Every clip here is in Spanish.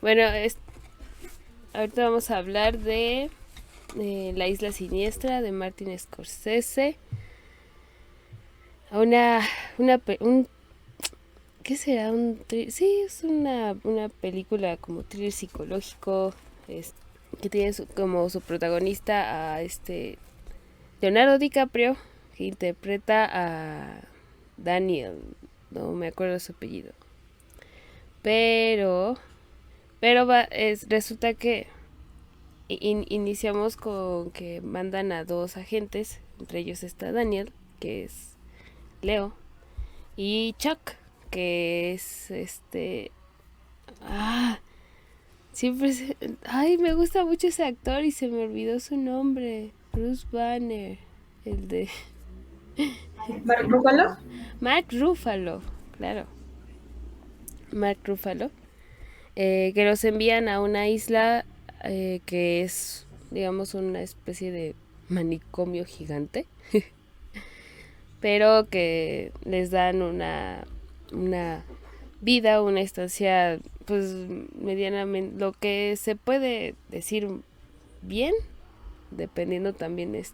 Bueno, ahorita vamos a hablar de La Isla Siniestra de Martin Scorsese. Una ¿qué será? Sí, es una película como thriller psicológico, es, que tiene como su protagonista a Leonardo DiCaprio, que interpreta a Daniel, no me acuerdo su apellido. Pero, resulta que iniciamos con que mandan a dos agentes, entre ellos está Daniel, que es Leo, y Chuck, que es Ah, siempre Ay, me gusta mucho ese actor y se me olvidó su nombre. Bruce Banner, el de Mark Ruffalo. Mark Ruffalo, claro, Mark Ruffalo, que los envían a una isla que es, digamos, una especie de manicomio gigante, pero que les dan una vida, una estancia, pues medianamente, lo que se puede decir bien, dependiendo también de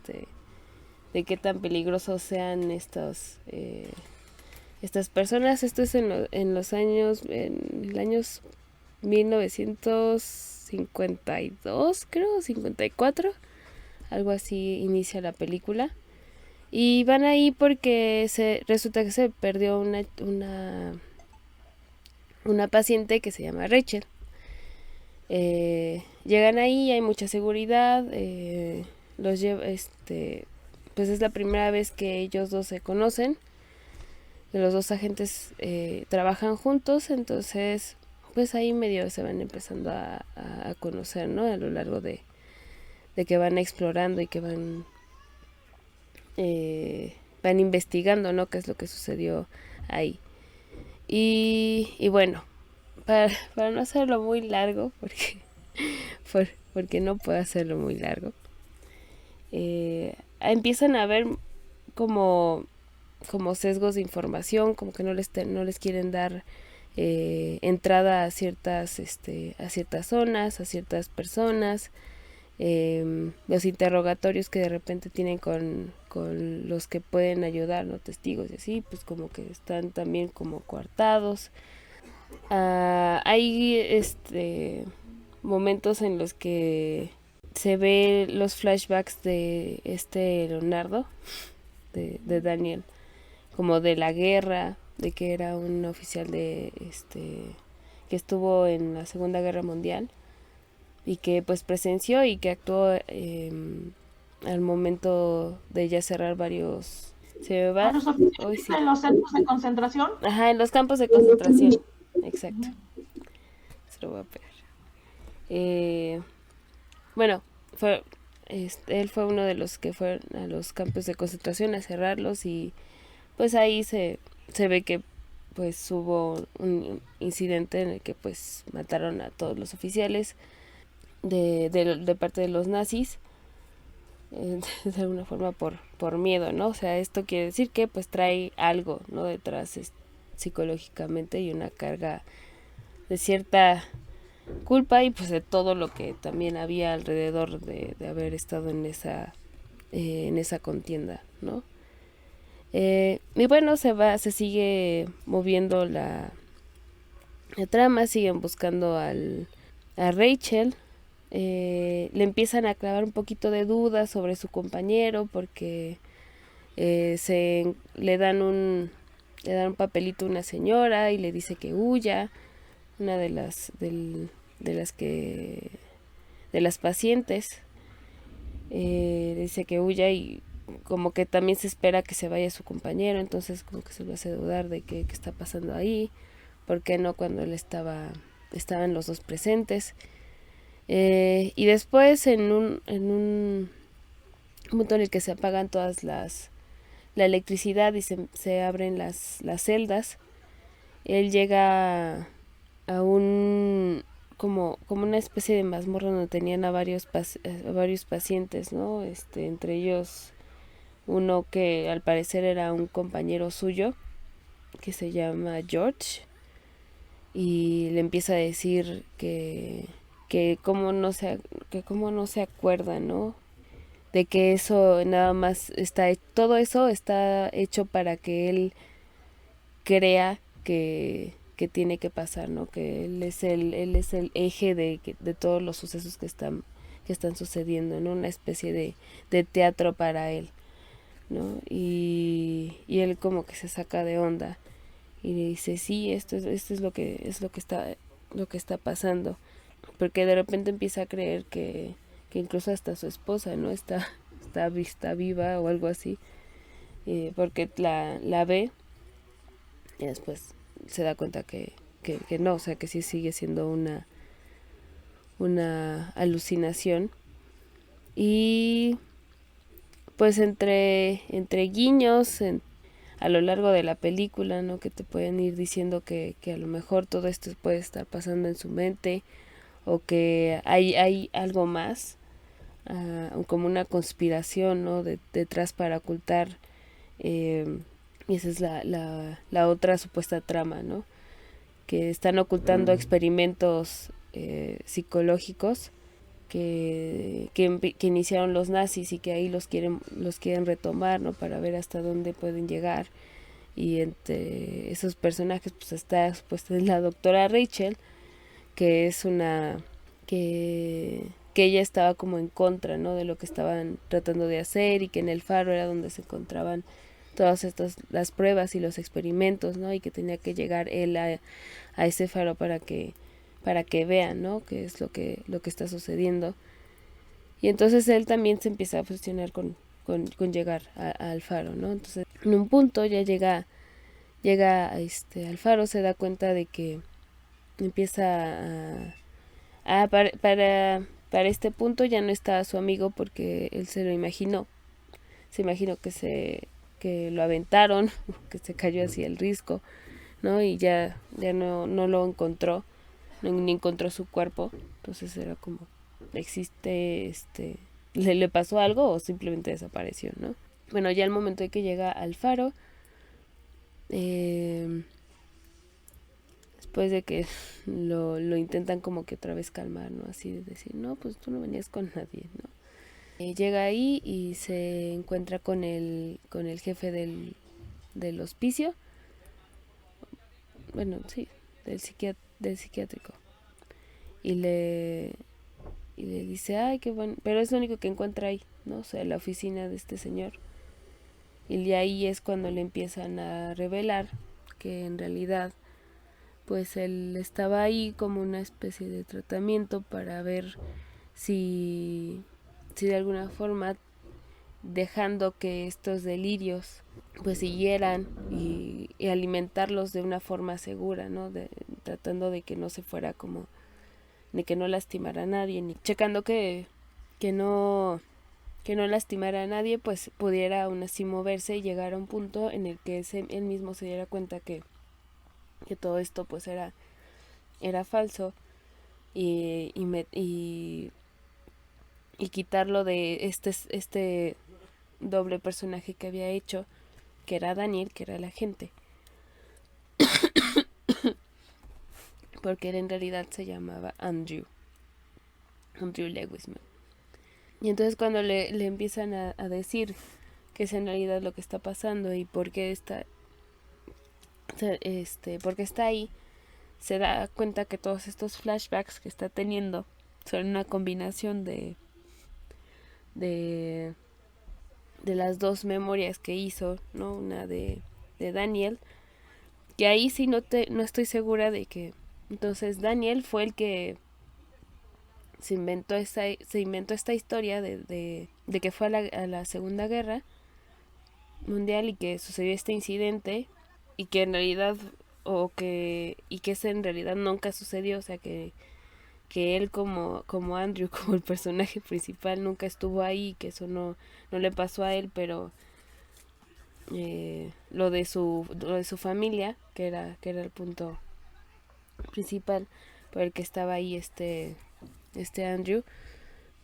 qué tan peligrosos sean estas personas. Esto es en los años, en el años 1952, creo, 54, algo así inicia la película. Y van ahí porque resulta que se perdió una paciente que se llama Rachel. Llegan ahí, hay mucha seguridad, los lleva, pues es la primera vez que ellos dos se conocen, que los dos agentes trabajan juntos, entonces pues ahí medio se van empezando a conocer, ¿no? A lo largo de que van explorando y que van investigando, ¿no? Qué es lo que sucedió ahí. Y bueno, para no hacerlo muy largo, porque no puedo hacerlo muy largo, empiezan a ver como, como sesgos de información, como que no les quieren dar entrada a ciertas zonas, a ciertas personas, los interrogatorios que de repente tienen con los que pueden ayudar, ¿no? Testigos y así, pues como que están también como coartados. Hay momentos en los que se ve los flashbacks de Leonardo, de Daniel, como de la guerra, de que era un oficial que estuvo en la Segunda Guerra Mundial y que pues presenció y que actuó al momento de ya cerrar varios. ¿Se me A va? los oficiales Hoy sí. en los centros de concentración. Ajá, en los campos de concentración. Exacto. Se lo voy a pegar. Eh, bueno, fue, él fue uno de los que fueron a los campos de concentración a cerrarlos y pues ahí se ve que pues hubo un incidente en el que pues mataron a todos los oficiales de parte de los nazis, de alguna forma por miedo, ¿no? O sea, esto quiere decir que pues trae algo, ¿no? Detrás psicológicamente y una carga de cierta culpa y pues de todo lo que también había alrededor de haber estado en esa contienda, ¿no? Y bueno, se sigue moviendo la trama, siguen buscando a Rachel, le empiezan a clavar un poquito de dudas sobre su compañero porque le dan un papelito a una señora y le dice que huya, una de las que de las pacientes, dice que huya y como que también se espera que se vaya su compañero, entonces como que se lo hace dudar de qué está pasando ahí, por qué no cuando estaban los dos presentes. Y después en un punto en el que se apagan la electricidad y se abren las celdas, él llega a un como una especie de mazmorra donde tenían a varios pacientes, ¿no? Entre ellos uno que al parecer era un compañero suyo que se llama George, y le empieza a decir que cómo no se acuerda, ¿no? De que eso nada más todo eso está hecho para que él crea que tiene que pasar, ¿no? Que él es el eje de todos los sucesos que están sucediendo, ¿no? Una especie de teatro para él, ¿no? Y él como que se saca de onda y le dice, sí, esto es lo que está pasando, porque de repente empieza a creer que incluso hasta su esposa, ¿no? Está viva o algo así, porque la ve y después se da cuenta que no, o sea, que sí sigue siendo una alucinación. Y pues entre guiños a lo largo de la película, ¿no? Que te pueden ir diciendo que a lo mejor todo esto puede estar pasando en su mente o que hay algo más, como una conspiración, ¿no? Detrás para ocultar, y esa es la otra supuesta trama, ¿no? Que están ocultando experimentos psicológicos que iniciaron los nazis y que ahí los quieren retomar, ¿no? Para ver hasta dónde pueden llegar. Y entre esos personajes pues está pues la doctora Rachel, que es que ella estaba como en contra, ¿no? De lo que estaban tratando de hacer, y que en el faro era donde se encontraban todas las pruebas y los experimentos, ¿no? Y que tenía que llegar él a ese faro para que vean, ¿no? Qué es lo que está sucediendo. Y entonces él también se empieza a obsesionar con llegar al faro, ¿no? Entonces en un punto ya llega al faro, se da cuenta de que empieza para este punto ya no está su amigo, porque él se lo imaginó. Se imaginó que lo aventaron, que se cayó así el risco, ¿no? Y ya no lo encontró, ni encontró su cuerpo. Entonces era como, existe, le pasó algo o simplemente desapareció, ¿no? Bueno, ya al momento de que llega al faro, después de que lo intentan como que otra vez calmar, ¿no? Así de decir, no, pues tú no venías con nadie, ¿no? Llega ahí y se encuentra con el jefe del hospicio, bueno, sí, del psiquiátrico, y le dice, ay, qué bueno, pero es lo único que encuentra ahí, ¿no? O sea, la oficina de este señor. Y de ahí es cuando le empiezan a revelar que en realidad pues él estaba ahí como una especie de tratamiento para ver si de alguna forma, dejando que estos delirios pues siguieran, y alimentarlos de una forma segura, ¿no? Tratando de que no se fuera como, de que no lastimara a nadie, ni checando que no lastimara a nadie, pues pudiera aún así moverse y llegar a un punto en el que él mismo se diera cuenta que todo esto pues era falso, y quitarlo de este doble personaje que había hecho, que era Daniel, que era el agente, porque él en realidad se llamaba Andrew Lewisman. Y entonces cuando le empiezan a decir qué es en realidad lo que está pasando y por qué porque está ahí, se da cuenta que todos estos flashbacks que está teniendo son una combinación de las dos memorias que hizo, ¿no? Una de Daniel, que ahí sí no estoy segura de que entonces Daniel fue el que se inventó esta historia de que fue a la Segunda Guerra Mundial y que sucedió este incidente, y que en realidad y que ese en realidad nunca sucedió, o sea que él como Andrew, como el personaje principal, nunca estuvo ahí, que eso no le pasó a él, pero lo de su familia, que era el punto principal por el que estaba ahí este Andrew,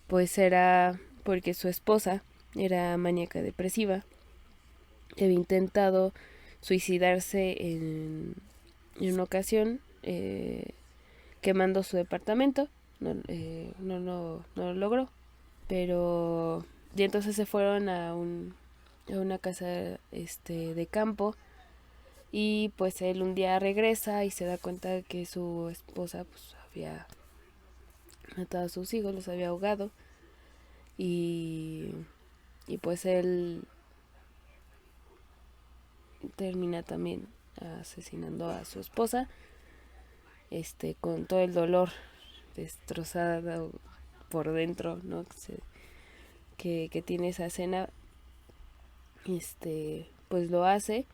pues era porque su esposa era maníaca depresiva, había intentado suicidarse en una ocasión, quemando su departamento. No lo logró. Pero... Y entonces se fueron a una casa de campo. Y pues él un día regresa y se da cuenta de que su esposa pues había matado a sus hijos, los había ahogado. Y, y pues él termina también asesinando a su esposa, con todo el dolor destrozado por dentro, ¿no? Que tiene esa escena, pues lo hace,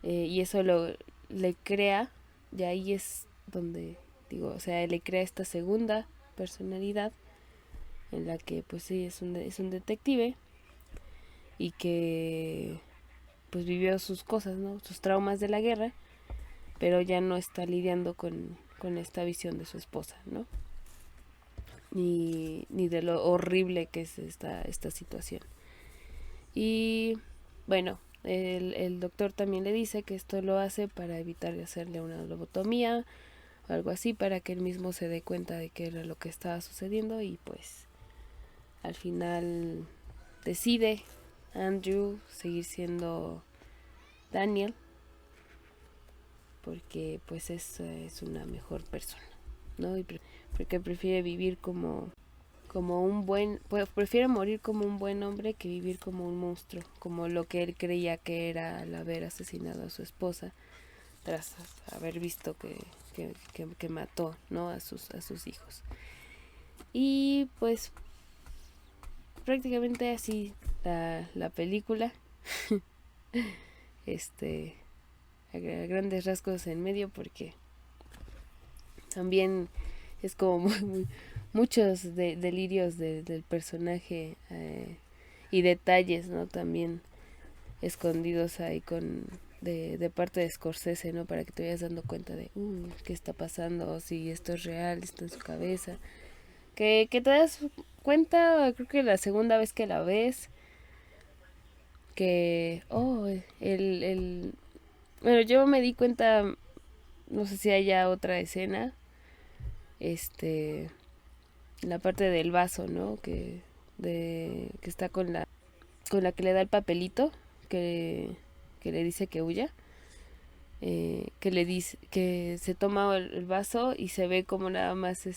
y eso le crea, y ahí es donde digo, o sea, le crea esta segunda personalidad en la que pues sí es un detective y que pues vivió sus cosas, ¿no? Sus traumas de la guerra, pero ya no está lidiando con esta visión de su esposa, ¿no? Ni de lo horrible que es esta situación. Y bueno, el doctor también le dice que esto lo hace para evitar hacerle una lobotomía o algo así, para que él mismo se dé cuenta de qué era lo que estaba sucediendo. Y pues al final decide Andrew seguir siendo Daniel, porque pues es una mejor persona, ¿no? Porque prefiere vivir como un buen, pues prefiere morir como un buen hombre que vivir como un monstruo, como lo que él creía que era al haber asesinado a su esposa, tras haber visto que mató, ¿no? a sus hijos. Y pues prácticamente así la película. este a grandes rasgos en medio, porque también es como muchos delirios del personaje, y detalles, ¿no? También escondidos ahí de parte de Scorsese, ¿no? Para que te vayas dando cuenta de qué está pasando, si esto es real, esto en su cabeza. Que te das cuenta, creo que la segunda vez que la ves, que, bueno, yo me di cuenta, no sé si haya otra escena, este, la parte del vaso, ¿no? Que está con la que le da el papelito, que le dice que huya, que le dice que se toma el vaso y se ve como nada más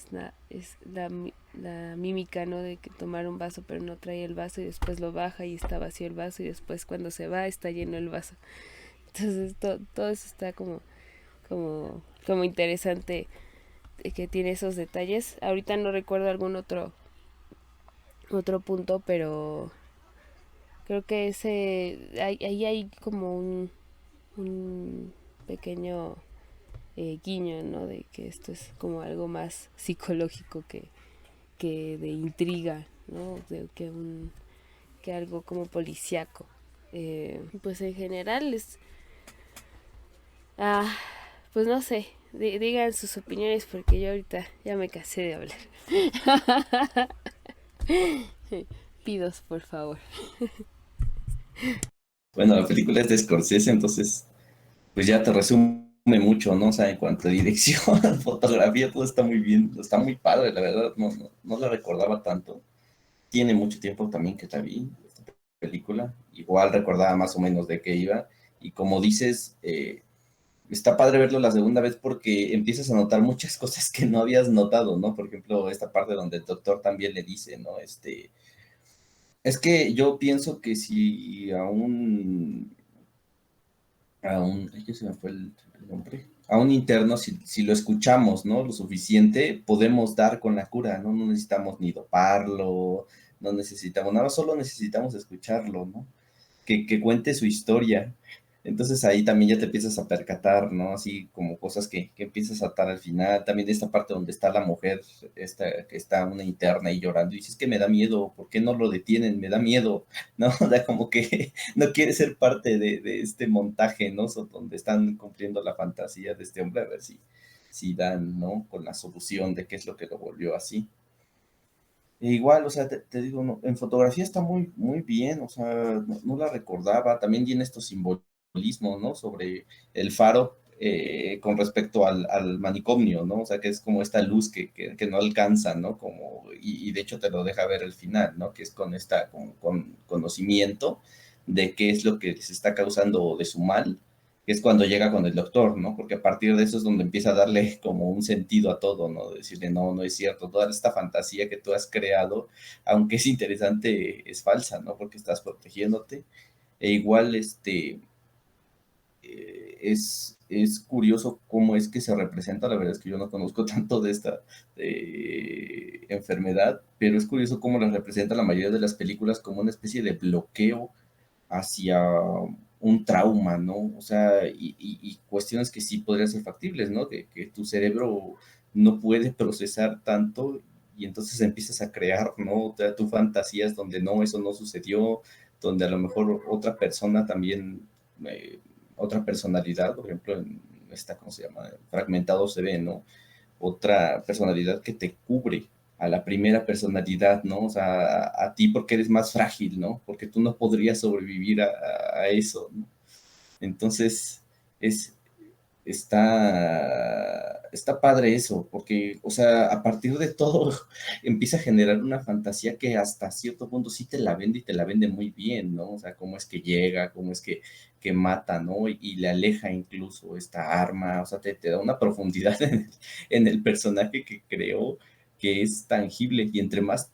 la mímica, ¿no? De que tomar un vaso pero no trae el vaso, y después lo baja y está vacío el vaso, y después cuando se va está lleno el vaso. Entonces todo eso está como interesante, que tiene esos detalles. Ahorita no recuerdo algún otro punto, pero creo que ahí hay como un pequeño guiño, ¿no? De que esto es como algo más psicológico que de intriga, ¿no? Que algo como policíaco. Pues en general ah, pues no sé, digan sus opiniones, porque yo ahorita ya me cansé de hablar. Pidos, por favor. Bueno, la película es de Scorsese, entonces pues ya te resume mucho, ¿no? O sea, en cuanto a dirección, fotografía, todo está muy bien, está muy padre, la verdad, no la recordaba tanto. Tiene mucho tiempo también que la vi, esta película, igual recordaba más o menos de qué iba, y como dices, está padre verlo la segunda vez porque empiezas a notar muchas cosas que no habías notado, ¿no? Por ejemplo, esta parte donde el doctor también le dice, ¿no? Es que yo pienso que si ay, que se me fue el nombre, a un interno, si lo escuchamos, ¿no? Lo suficiente, podemos dar con la cura, ¿no? No necesitamos ni doparlo, no necesitamos nada, solo necesitamos escucharlo, ¿no? Que cuente su historia. Entonces ahí también ya te empiezas a percatar, ¿no? Así como cosas que empiezas a atar al final. También de esta parte donde está la mujer, que está una interna y llorando, y dices que me da miedo, ¿por qué no lo detienen? Me da miedo, ¿no? O sea, como que no quiere ser parte de este montaje, ¿no? Donde están cumpliendo la fantasía de este hombre, a ver si dan, ¿no? Con la solución de qué es lo que lo volvió así. E igual, o sea, te digo, no, en fotografía está muy, muy bien, o sea, no la recordaba. También tiene estos simbolismos, ¿no? Sobre el faro. con respecto al manicomio, ¿no? O sea, que es como esta luz que no alcanza, ¿no? Como, y de hecho te lo deja ver al final, ¿no? Que es con con conocimiento de qué es lo que se está causando de su mal, que es cuando llega con el doctor, ¿no? Porque a partir de eso es donde empieza a darle como un sentido a todo, ¿no? Decirle, no, no es cierto, toda esta fantasía que tú has creado, aunque es interesante, es falsa, ¿no? Porque estás protegiéndote. E igual, es curioso cómo es que se representa, la verdad es que yo no conozco tanto de esta enfermedad, pero es curioso cómo la representa la mayoría de las películas como una especie de bloqueo hacia un trauma, ¿no? O sea, y cuestiones que sí podrían ser factibles, ¿no? Que tu cerebro no puede procesar tanto y entonces empiezas a crear, ¿no? O sea, tu fantasías donde no, eso no sucedió, donde a lo mejor otra persona también, otra personalidad, por ejemplo, en esta, ¿cómo se llama? Fragmentado se ve, ¿no? Otra personalidad que te cubre a la primera personalidad, ¿no? O sea, a ti porque eres más frágil, ¿no? Porque tú no podrías sobrevivir a eso, ¿no? Entonces, es, está padre eso, porque, o sea, a partir de todo empieza a generar una fantasía que hasta cierto punto sí te la vende y te la vende muy bien, ¿no? O sea, cómo es que llega, cómo es que mata, ¿no? Y le aleja incluso esta arma, o sea, te da una profundidad en el personaje que creó que es tangible y entre más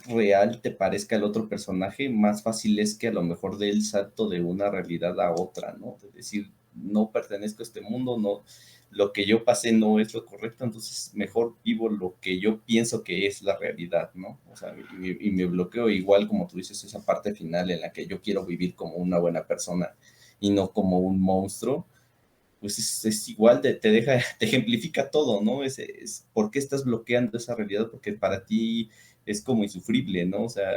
real te parezca el otro personaje, más fácil es que a lo mejor dé el salto de una realidad a otra, ¿no? Es decir, no pertenezco a este mundo, no, lo que yo pasé no es lo correcto, entonces mejor vivo lo que yo pienso que es la realidad, ¿no? O sea, y me bloqueo igual como tú dices, esa parte final en la que yo quiero vivir como una buena persona y no como un monstruo, pues es igual, te deja, te ejemplifica todo, ¿no? ¿Por qué estás bloqueando esa realidad? Porque para ti es como insufrible, ¿no? O sea,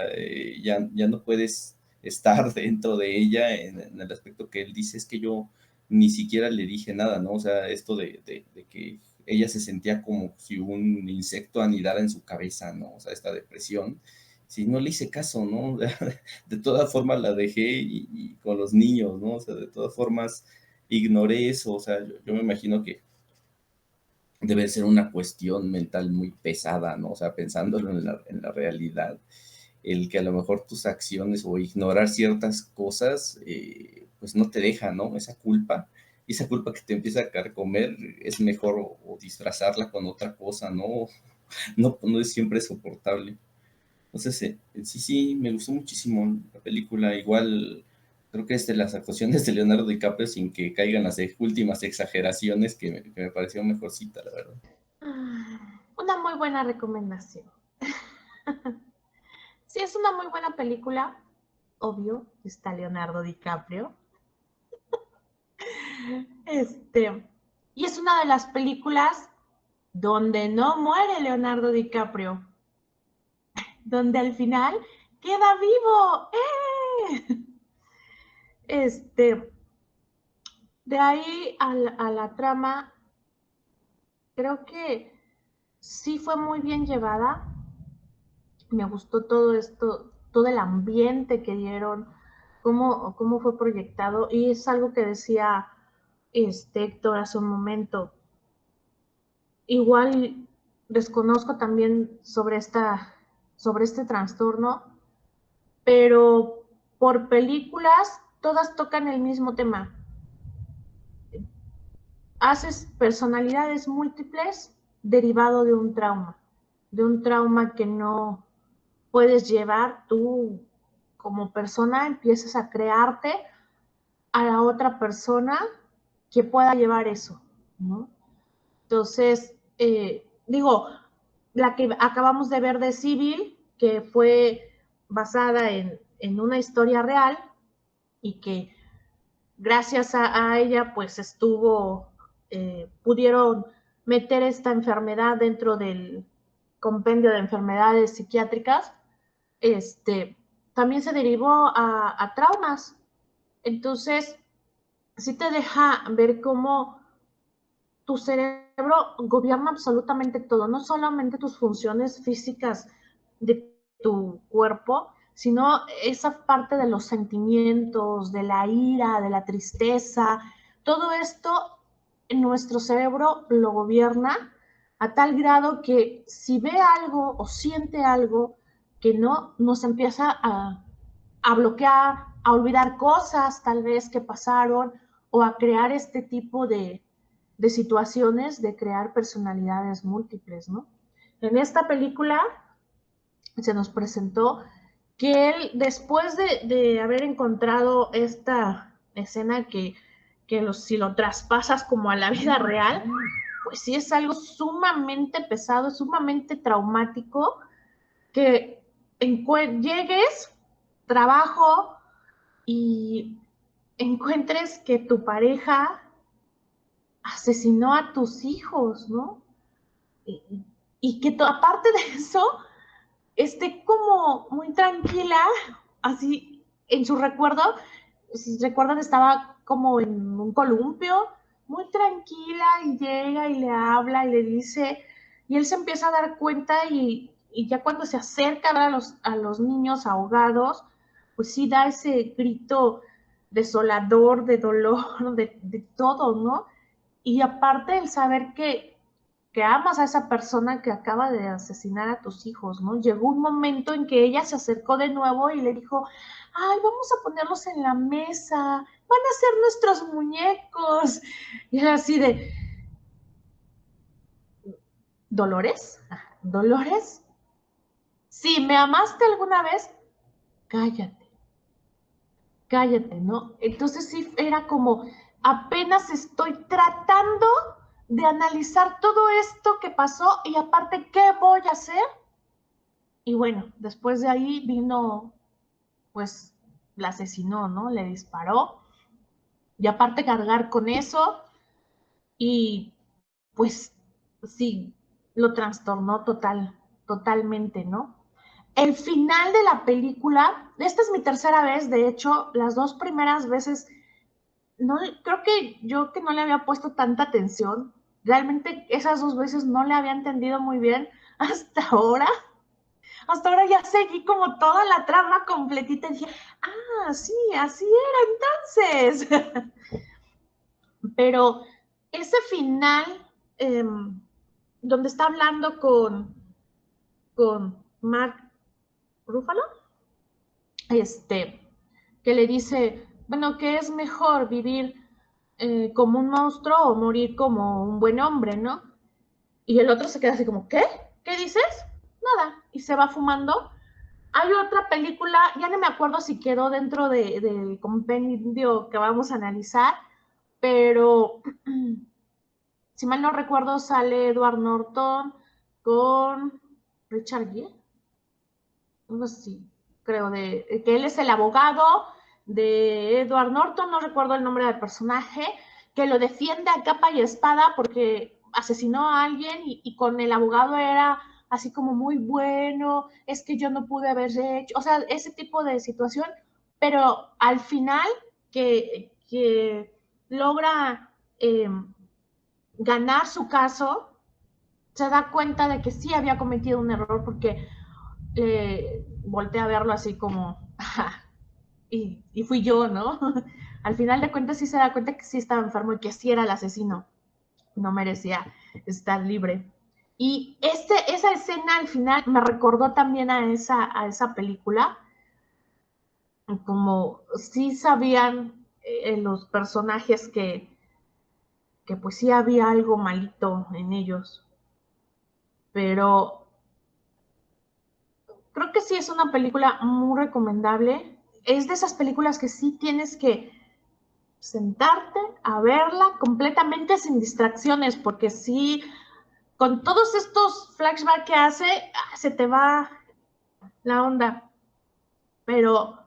ya no puedes estar dentro de ella en el aspecto que él dice, es que yo ni siquiera le dije nada, ¿no? O sea, esto de que ella se sentía como si un insecto anidara en su cabeza, ¿no? O sea, esta depresión. Si no le hice caso, ¿no? De todas formas la dejé y con los niños, ¿no? O sea, de todas formas ignoré eso, o sea, yo me imagino que debe ser una cuestión mental muy pesada, ¿no? O sea, pensándolo en la realidad, el que a lo mejor tus acciones o ignorar ciertas cosas, pues no te deja, ¿no? Y esa culpa que te empieza a carcomer, es mejor o disfrazarla con otra cosa, ¿no? No es siempre soportable. Entonces, sí, me gustó muchísimo la película. Igual, creo que es de las actuaciones de Leonardo DiCaprio sin que caigan las últimas exageraciones que me pareció mejorcita, la verdad. Una muy buena recomendación. Sí, es una muy buena película. Obvio, está Leonardo DiCaprio. Y es una de las películas donde no muere Leonardo DiCaprio, donde al final queda vivo. ¡Eh! Este, de ahí a la trama, creo que sí fue muy bien llevada. Me gustó todo esto, todo el ambiente que dieron, cómo fue proyectado. Y es algo que decía Héctor hace un momento. Igual desconozco también sobre este trastorno, pero por películas todas tocan el mismo tema. Haces personalidades múltiples derivado de un trauma que no puedes llevar tú como persona, empiezas a crearte a la otra persona que pueda llevar eso, ¿no? Entonces, digo, la que acabamos de ver de Civil, que fue basada en una historia real y que gracias a ella, pues pudieron meter esta enfermedad dentro del compendio de enfermedades psiquiátricas, también se derivó a traumas. Entonces, sí te deja ver cómo tu cerebro gobierna absolutamente todo, no solamente tus funciones físicas de tu cuerpo, sino esa parte de los sentimientos, de la ira, de la tristeza, todo esto nuestro cerebro lo gobierna a tal grado que si ve algo o siente algo que no, nos empieza a bloquear, a olvidar cosas tal vez que pasaron o a crear este tipo de situaciones, de crear personalidades múltiples, ¿no? En esta película se nos presentó que él, después de haber encontrado esta escena si lo traspasas como a la vida real, pues sí es algo sumamente pesado, sumamente traumático, que llegues, trabajo y encuentres que tu pareja asesinó a tus hijos, ¿no? Y que aparte de eso, esté como muy tranquila, así en su recuerdo, si recuerdan, estaba como en un columpio, muy tranquila, y llega y le habla y le dice, y él se empieza a dar cuenta y ya cuando se acerca a los niños ahogados, pues sí da ese grito desolador, de dolor, de todo, ¿no? Y aparte el saber que amas a esa persona que acaba de asesinar a tus hijos, ¿no? Llegó un momento en que ella se acercó de nuevo y le dijo, ay, vamos a ponerlos en la mesa, van a ser nuestros muñecos. Y era así de, ¿Dolores? ¿Dolores? Si me amaste alguna vez, cállate, cállate, ¿no? Entonces sí era como, apenas estoy tratando de analizar todo esto que pasó y aparte, ¿qué voy a hacer? Y bueno, después de ahí vino, pues, la asesinó, ¿no? Le disparó. Y aparte cargar con eso y pues sí, lo trastornó totalmente, ¿no? El final de la película, esta es mi tercera vez, de hecho, las dos primeras veces, no, creo que yo que no le había puesto tanta atención, realmente esas dos veces no le había entendido muy bien hasta ahora. Hasta ahora ya seguí como toda la trama completita y dije, ah, sí, así era entonces. Pero ese final, eh, donde está hablando con Mark Ruffalo, que le dice, bueno, ¿qué es mejor, vivir como un monstruo o morir como un buen hombre, ¿no? Y el otro se queda así como, ¿qué? ¿Qué dices? Nada. Y se va fumando. Hay otra película, ya no me acuerdo si quedó dentro del compendio que vamos a analizar, pero si mal no recuerdo sale Edward Norton con Richard Gere, no sé si creo, que él es el abogado de Edward Norton, no recuerdo el nombre del personaje, que lo defiende a capa y espada porque asesinó a alguien y con el abogado era así como muy bueno, es que yo no pude haber hecho, o sea, ese tipo de situación, pero al final que logra ganar su caso, se da cuenta de que sí había cometido un error porque volteé a verlo así como, y fui yo, ¿no? Al final de cuentas sí se da cuenta que sí estaba enfermo y que sí era el asesino, no merecía estar libre. Y esa escena al final me recordó también a esa película, como sí sabían los personajes que pues sí había algo malito en ellos, pero creo que sí es una película muy recomendable. Es de esas películas que sí tienes que sentarte a verla completamente sin distracciones, porque sí, con todos estos flashbacks que hace, se te va la onda. Pero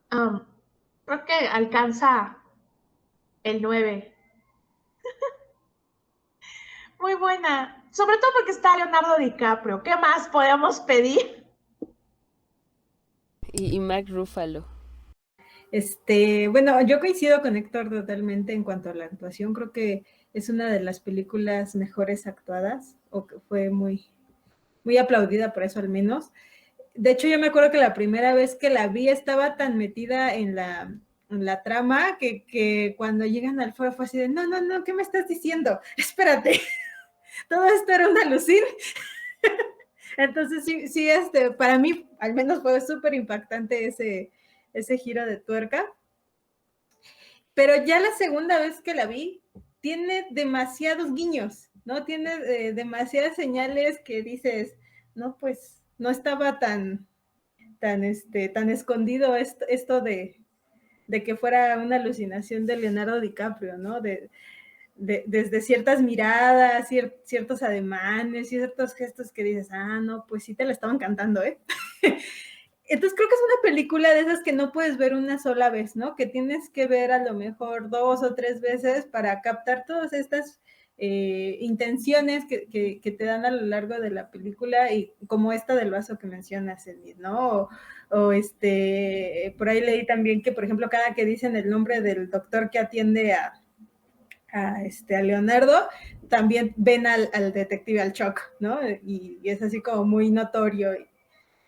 creo que alcanza el 9. Muy buena. Sobre todo porque está Leonardo DiCaprio. ¿Qué más podemos pedir? Y Mark Ruffalo. Bueno, yo coincido con Héctor totalmente en cuanto a la actuación. Creo que es una de las películas mejores actuadas, o que fue muy, muy aplaudida por eso al menos. De hecho, yo me acuerdo que la primera vez que la vi estaba tan metida en la la trama, que cuando llegan al foro fue así de, no, ¿qué me estás diciendo? Espérate, todo esto era una alucin. Entonces sí, para mí al menos fue súper impactante ese giro de tuerca. Pero ya la segunda vez que la vi, tiene demasiados guiños, ¿no? Tiene demasiadas señales que dices, no, pues no estaba tan escondido esto de que fuera una alucinación de Leonardo DiCaprio, ¿no? Desde ciertas miradas, ciertos ademanes, ciertos gestos que dices, no, pues sí te la estaban cantando, ¿eh? Entonces creo que es una película de esas que no puedes ver una sola vez, ¿no? Que tienes que ver a lo mejor 2 o 3 veces para captar todas estas intenciones que te dan a lo largo de la película, y como esta del vaso que mencionas, Edith, ¿no? O por ahí leí también que, por ejemplo, cada que dicen el nombre del doctor que atiende a Leonardo, también ven al detective, al Chuck, ¿no? Y es así como muy notorio.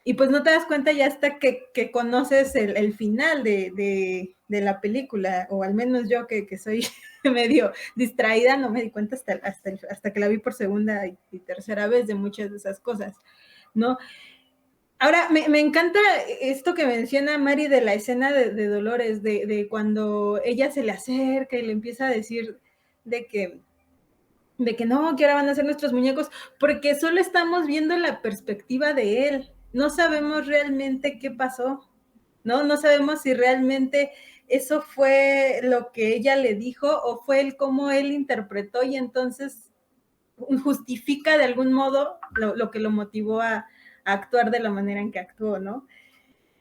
Y pues no te das cuenta ya hasta que conoces el final de la película, o al menos yo que soy medio distraída, no me di cuenta hasta que la vi por segunda y tercera vez de muchas de esas cosas, ¿no? Ahora, me encanta esto que menciona Mari de la escena de Dolores, de cuando ella se le acerca y le empieza a decir de que no, que ahora van a ser nuestros muñecos, porque solo estamos viendo la perspectiva de él. No sabemos realmente qué pasó, ¿no? No sabemos si realmente eso fue lo que ella le dijo o fue el cómo él interpretó, y entonces justifica de algún modo lo que lo motivó a actuar de la manera en que actuó, ¿no?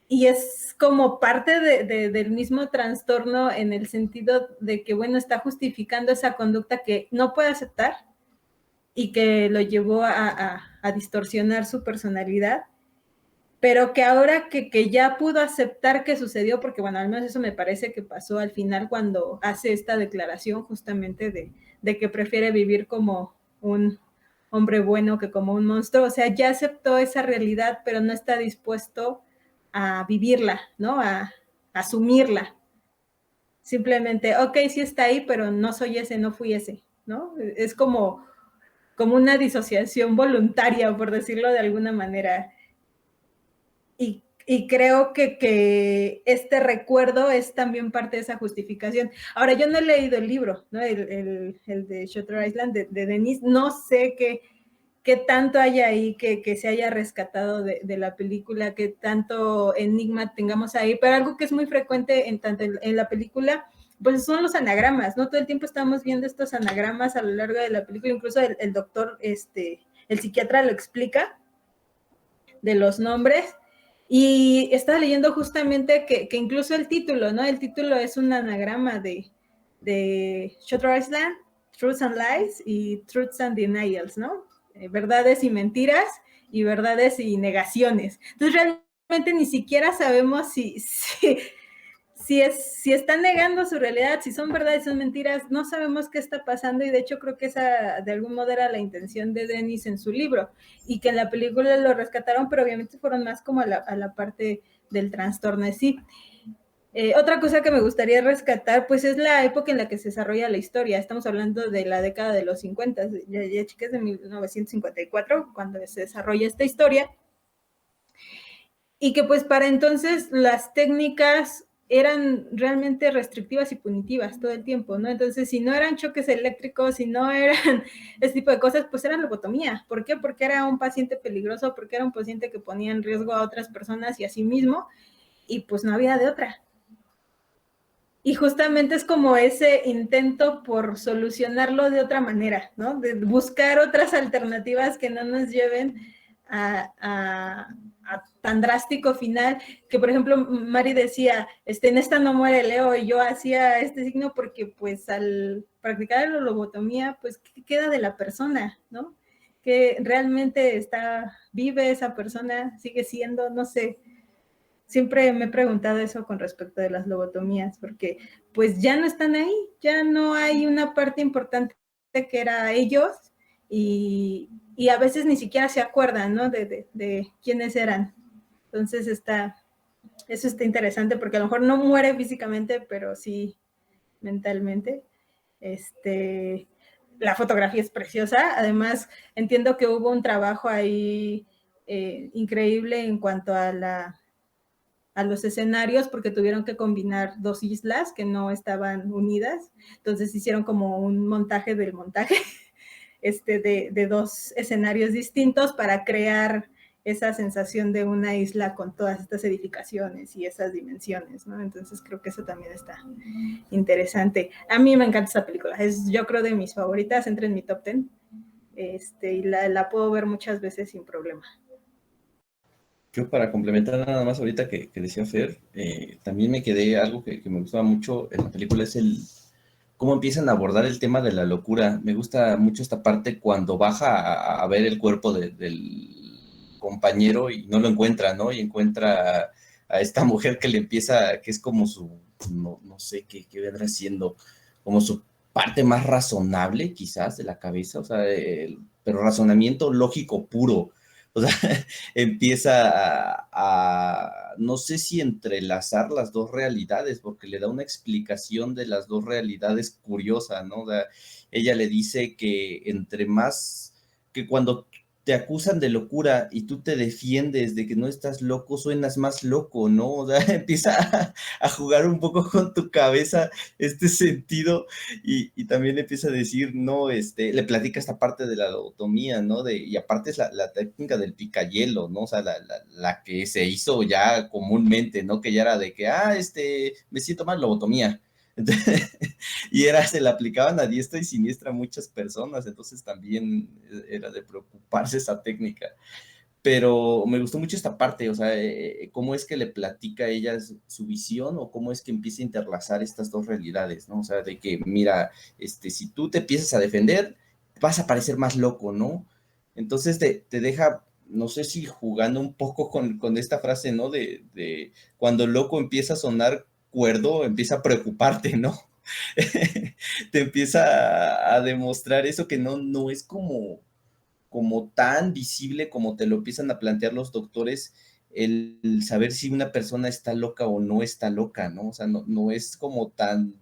Y es como parte del mismo trastorno, en el sentido de que, bueno, está justificando esa conducta que no puede aceptar y que lo llevó a distorsionar su personalidad, pero que ahora que ya pudo aceptar que sucedió, porque bueno, al menos eso me parece que pasó al final cuando hace esta declaración justamente de que prefiere vivir como un hombre bueno que como un monstruo. O sea, ya aceptó esa realidad, pero no está dispuesto a vivirla, ¿no? A asumirla. Simplemente, ok, sí está ahí, pero no soy ese, no fui ese, ¿no? Es como una disociación voluntaria, por decirlo de alguna manera. Y creo que este recuerdo es también parte de esa justificación. Ahora, yo no he leído el libro, ¿no? El de Shutter Island de Denis. No sé qué tanto hay ahí que se haya rescatado de la película, qué tanto enigma tengamos ahí, pero algo que es muy frecuente tanto en la película, pues son los anagramas, ¿no? Todo el tiempo estamos viendo estos anagramas a lo largo de la película, incluso el doctor, el psiquiatra lo explica, de los nombres. Y estaba leyendo justamente que incluso el título, ¿no? El título es un anagrama de Shutter Island, Truths and Lies y Truths and Denials, ¿no? Verdades y mentiras y verdades y negaciones. Entonces realmente ni siquiera sabemos si están negando su realidad, si son verdades, si son mentiras, no sabemos qué está pasando, y de hecho creo que esa de algún modo era la intención de Denis en su libro, y que en la película lo rescataron, pero obviamente fueron más como a la parte del trastorno en sí. Otra cosa que me gustaría rescatar, pues es la época en la que se desarrolla la historia. Estamos hablando de la década de los 50, ya chicas, de 1954, cuando se desarrolla esta historia, y que pues para entonces las técnicas eran realmente restrictivas y punitivas todo el tiempo, ¿no? Entonces, si no eran choques eléctricos, si no eran ese tipo de cosas, pues era lobotomía. ¿Por qué? Porque era un paciente peligroso, porque era un paciente que ponía en riesgo a otras personas y a sí mismo, y pues no había de otra. Y justamente es como ese intento por solucionarlo de otra manera, ¿no? De buscar otras alternativas que no nos lleven a tan drástico final, que por ejemplo Mari decía, en esta no muere Leo, y yo hacía este signo porque pues al practicar la lobotomía, pues ¿qué queda de la persona, no? Que realmente vive esa persona, sigue siendo, no sé. Siempre me he preguntado eso con respecto de las lobotomías, porque pues ya no están ahí, ya no hay una parte importante que era ellos, y a veces ni siquiera se acuerdan, ¿no? De quiénes eran. Entonces está Eso está interesante porque a lo mejor no muere físicamente, pero sí mentalmente. La fotografía es preciosa. Además, entiendo que hubo un trabajo ahí increíble en cuanto a los escenarios, porque tuvieron que combinar dos islas que no estaban unidas. Entonces hicieron como un montaje del montaje de dos escenarios distintos para crear esa sensación de una isla con todas estas edificaciones y esas dimensiones, ¿no? Entonces creo que eso también está interesante. A mí me encanta esta película, es yo creo de mis favoritas, entra en mi top 10, y la puedo ver muchas veces sin problema. Yo para complementar nada más ahorita que decía Fer, también me quedé algo que me gustaba mucho en la película, es cómo empiezan a abordar el tema de la locura. Me gusta mucho esta parte cuando baja a ver el cuerpo del compañero y no lo encuentra, ¿no? Y encuentra a esta mujer que le empieza, que es como su, no sé qué vendrá siendo, como su parte más razonable quizás de la cabeza, o sea, pero razonamiento lógico puro. O sea, empieza no sé si entrelazar las dos realidades, porque le da una explicación de las dos realidades curiosa, ¿no? O sea, ella le dice que entre más, que cuando te acusan de locura y tú te defiendes de que no estás loco, suenas más loco, ¿no? O sea, empieza a jugar un poco con tu cabeza este sentido y también empieza a decir, no, le platica esta parte de la lobotomía, ¿no? Y aparte es la técnica del picayelo, ¿no? O sea, la que se hizo ya comúnmente, ¿no? Que ya era de que, me siento mal, lobotomía. Entonces, y se la aplicaban a diestra y siniestra a muchas personas, entonces también era de preocuparse esa técnica. Pero me gustó mucho esta parte, o sea, cómo es que le platica a ella su visión o cómo es que empieza a interlazar estas dos realidades, ¿no? O sea, de que, mira, si tú te empiezas a defender, vas a parecer más loco, ¿no? Entonces te deja, no sé si jugando un poco con esta frase, ¿no? De cuando loco empieza a sonar cuerdo, empieza a preocuparte, ¿no? Te empieza a demostrar eso que no es como tan visible como te lo empiezan a plantear los doctores, el saber si una persona está loca o no está loca, ¿no? O sea, no es como tan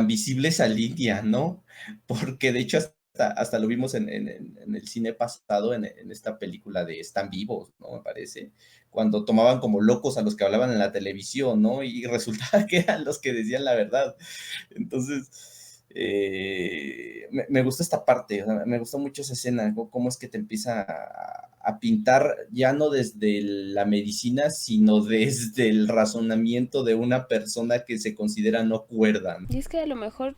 visible esa línea, ¿no? Porque de hecho hasta lo vimos en el cine pasado, en esta película de Están vivos, ¿no? Me parece, cuando tomaban como locos a los que hablaban en la televisión, ¿no? Y resultaba que eran los que decían la verdad. Entonces, me gusta esta parte, o sea, me gustó mucho esa escena, cómo es que te empieza a pintar ya no desde la medicina, sino desde el razonamiento de una persona que se considera no cuerda, ¿no? Y es que a lo mejor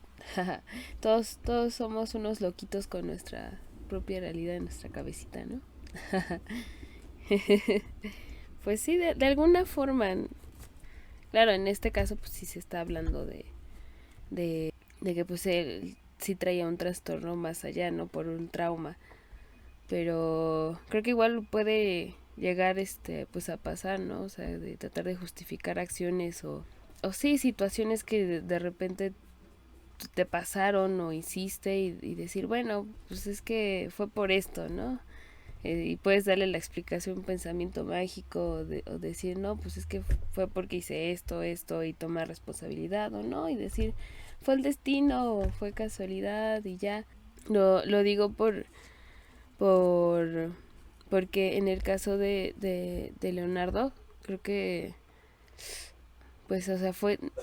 todos somos unos loquitos con nuestra propia realidad en nuestra cabecita, ¿no? Pues sí, de alguna forma. Claro, en este caso pues sí se está hablando de que pues él sí traía un trastorno más allá, ¿no? Por un trauma. Pero creo que igual puede llegar pues a pasar, ¿no? O sea, de tratar de justificar acciones o sí, situaciones que de repente te pasaron o hiciste y decir, bueno, pues es que fue por esto, ¿no? Y puedes darle la explicación, un pensamiento mágico o decir, no, pues es que fue porque hice esto y tomar responsabilidad o no, y decir, fue el destino o fue casualidad y ya. Lo digo porque en el caso de Leonardo, creo que pues, o sea,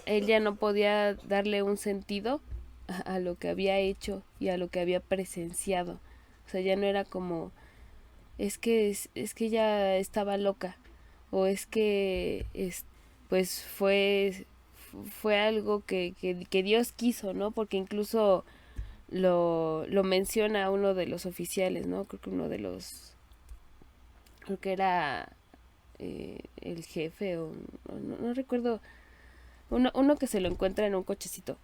él ya no podía darle un sentido a lo que había hecho y a lo que había presenciado. O sea, ya no era como, es que ella estaba loca, o es que, pues fue algo que Dios quiso, ¿no? Porque incluso lo menciona uno de los oficiales, ¿no? Creo que era el jefe o no recuerdo, uno que se lo encuentra en un cochecito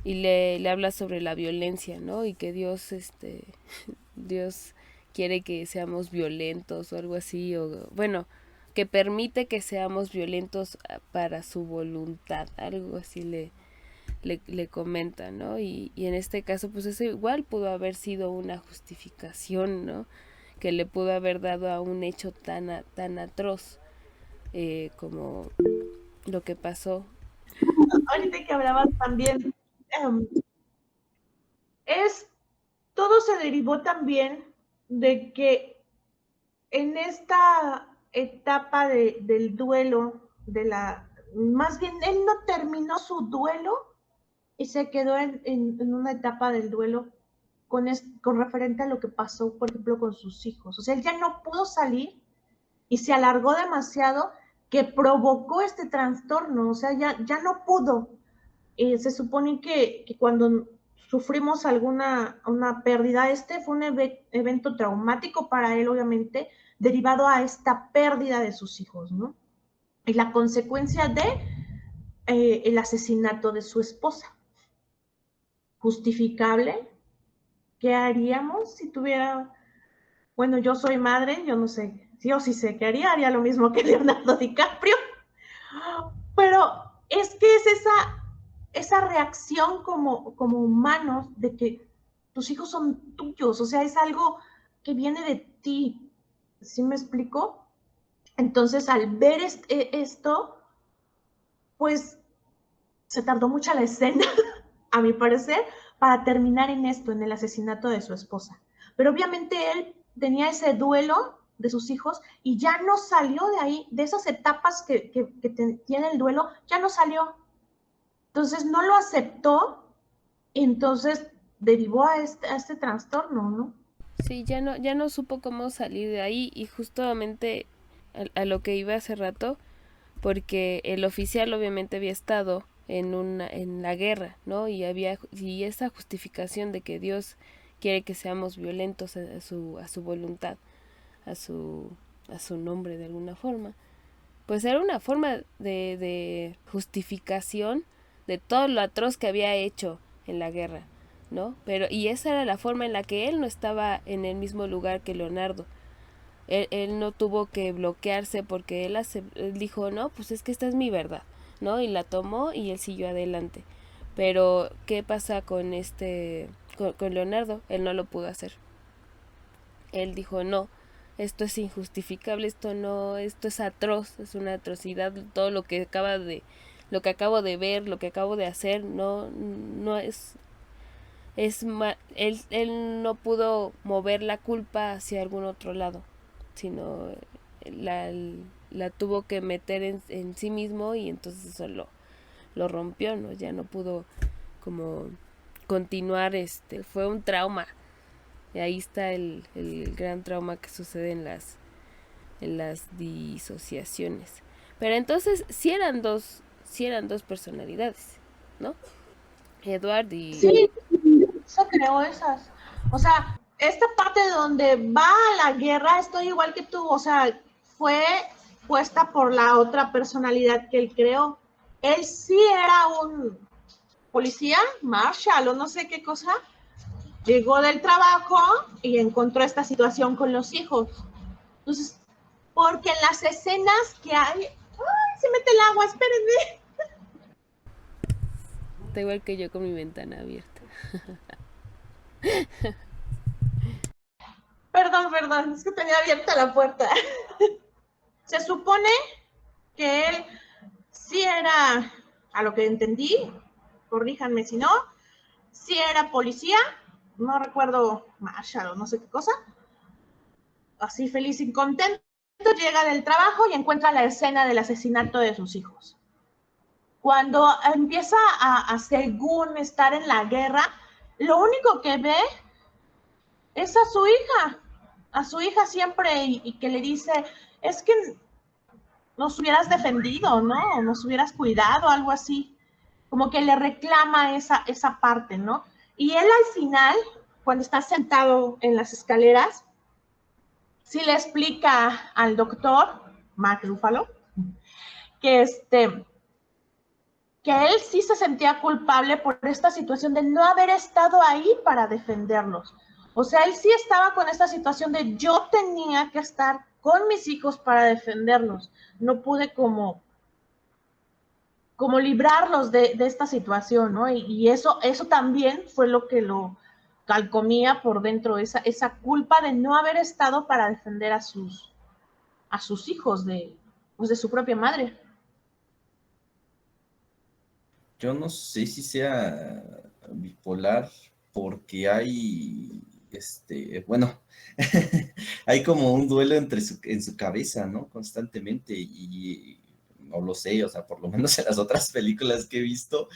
y le habla sobre la violencia, ¿no? Y que Dios quiere que seamos violentos o algo así, o bueno, que permite que seamos violentos para su voluntad, algo así le comenta, ¿no? Y en este caso, pues eso igual pudo haber sido una justificación, ¿no? Que le pudo haber dado a un hecho tan atroz. como lo que pasó. Ahorita que hablabas también, todo se derivó también de que en esta etapa del duelo, más bien él no terminó su duelo y se quedó en una etapa del duelo con referente a lo que pasó, por ejemplo, con sus hijos. O sea, él ya no pudo salir y se alargó demasiado, que provocó este trastorno. O sea, ya no pudo. Se supone que cuando sufrimos una pérdida, fue un evento traumático para él, obviamente, derivado a esta pérdida de sus hijos, ¿no? Y la consecuencia de el asesinato de su esposa. ¿Justificable? ¿Qué haríamos si tuviera... Bueno, yo soy madre, yo no sé, sí o sí sé qué haría lo mismo que Leonardo DiCaprio, pero es que es esa reacción como humanos de que tus hijos son tuyos, o sea, es algo que viene de ti, ¿sí me explico? Entonces, al ver esto, pues se tardó mucho la escena, a mi parecer, para terminar en esto, en el asesinato de su esposa. Pero obviamente él tenía ese duelo de sus hijos y ya no salió de ahí, de esas etapas que tiene el duelo, ya no salió. Entonces no lo aceptó y entonces derivó a este trastorno, ¿no? Sí, ya no supo cómo salir de ahí, y justamente a lo que iba hace rato, porque el oficial obviamente había estado en la guerra, ¿no? Y esa justificación de que Dios quiere que seamos violentos a su voluntad, a su nombre de alguna forma, pues era una forma de justificación de todo lo atroz que había hecho en la guerra, ¿no? Y esa era la forma en la que él no estaba en el mismo lugar que Leonardo. Él no tuvo que bloquearse, porque él dijo, no, pues es que esta es mi verdad, ¿no? Y la tomó y él siguió adelante. Pero, ¿qué pasa con Leonardo? Él no lo pudo hacer. Él dijo, no, esto es injustificable, esto es atroz, es una atrocidad, todo lo que acabo de ver, lo que acabo de hacer, no él no pudo mover la culpa hacia algún otro lado, sino la tuvo que meter en sí mismo, y entonces eso lo rompió, ¿no? Ya no pudo como continuar, fue un trauma. Y ahí está el gran trauma que sucede en las disociaciones. Pero entonces sí eran dos personalidades, ¿no? Edward y... Sí, eso creó esas. O sea, esta parte donde va a la guerra, estoy igual que tú, o sea, fue puesta por la otra personalidad que él creó. Él sí era un policía, marshal o no sé qué cosa. Llegó del trabajo y encontró esta situación con los hijos. Entonces, porque en las escenas que hay... ¡Ay, se mete el agua! Espérenme. Está igual que yo con mi ventana abierta. Perdón, es que tenía abierta la puerta. Se supone que él sí era, a lo que entendí, corríjanme si no, sí era policía, no recuerdo, marshal o no sé qué cosa, así feliz y contento, llega del trabajo y encuentra la escena del asesinato de sus hijos. Cuando empieza a según estar en la guerra, lo único que ve es a su hija siempre, y que le dice, es que nos hubieras defendido, ¿no? O nos hubieras cuidado, algo así. Como que le reclama esa parte, ¿no? Y él al final, cuando está sentado en las escaleras, sí le explica al doctor, Mark Ruffalo, que que él sí se sentía culpable por esta situación de no haber estado ahí para defenderlos. O sea, él sí estaba con esta situación de yo tenía que estar con mis hijos para defenderlos. No pude como librarlos de esta situación, ¿no? Y eso también fue lo que lo calcomía por dentro, esa culpa de no haber estado para defender a sus hijos pues, de su propia madre. Yo no sé si sea bipolar porque hay, bueno, hay como un duelo en su cabeza, ¿no? Constantemente y no lo sé, o sea, por lo menos en las otras películas que he visto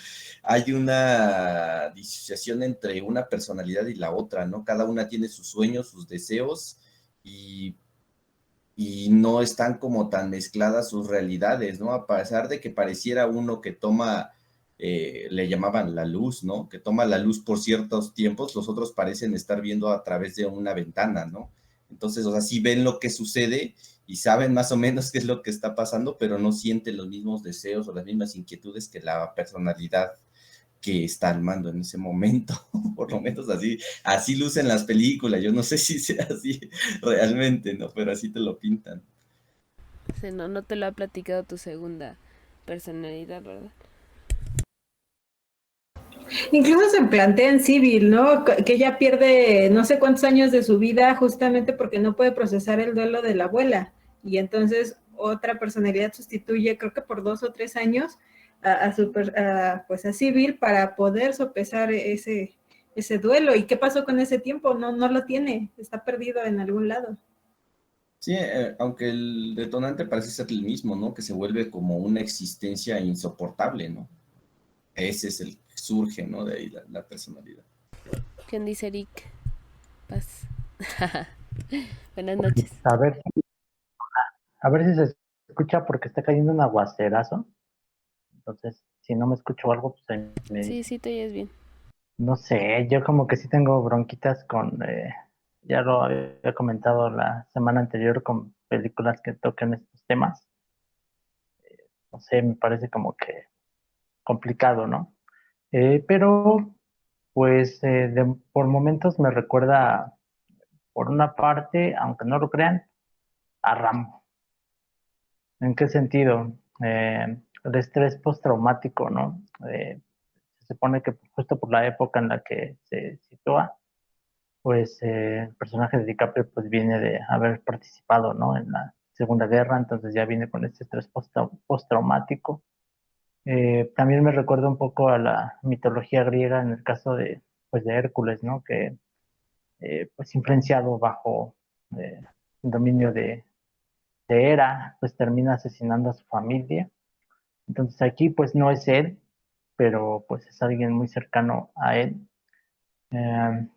hay una disociación entre una personalidad y la otra, ¿no? Cada una tiene sus sueños, sus deseos y no están como tan mezcladas sus realidades, ¿no? A pesar de que pareciera uno que toma, le llamaban la luz, ¿no? Que toma la luz por ciertos tiempos, los otros parecen estar viendo a través de una ventana, ¿no? Entonces, o sea, sí ven lo que sucede y saben más o menos qué es lo que está pasando, pero no sienten los mismos deseos o las mismas inquietudes que la personalidad que está al mando en ese momento, por lo menos así lucen las películas, yo no sé si sea así realmente, ¿no? Pero así te lo pintan. Sí, no, no te lo ha platicado tu segunda personalidad, ¿verdad? Incluso se plantea en Civil, ¿no? Que ella pierde no sé cuántos años de su vida justamente porque no puede procesar el duelo de la abuela. Y entonces otra personalidad sustituye, creo que por 2 o 3 años, pues a Civil para poder sopesar ese duelo. ¿Y qué pasó con ese tiempo? No lo tiene, está perdido en algún lado. Sí, aunque el detonante parece ser el mismo, ¿no? Que se vuelve como una existencia insoportable, ¿no? Ese es el que surge, ¿no? De ahí la personalidad. ¿Quién dice Eric? Paz. Buenas noches. A ver, a ver si se escucha porque está cayendo un aguacerazo. Entonces, si no me escucho algo, pues ahí me Sí, dice. sí, te oyes bien. No sé, yo como que sí tengo bronquitas con, ya lo había comentado la semana anterior con películas que tocan estos temas. No sé, me parece como que complicado, ¿no? Pero, pues, por momentos me recuerda, por una parte, aunque no lo crean, a Rambo. ¿En qué sentido? El estrés postraumático, ¿no? Se supone que justo por la época en la que se sitúa, pues el personaje de DiCaprio pues viene de haber participado, ¿no? En la Segunda Guerra, entonces ya viene con este estrés postraumático. También me recuerda un poco a la mitología griega en el caso de, pues, de Hércules, ¿no? Que pues influenciado bajo el dominio de Hera, pues termina asesinando a su familia. Entonces aquí pues no es él, pero pues es alguien muy cercano a él. Eh,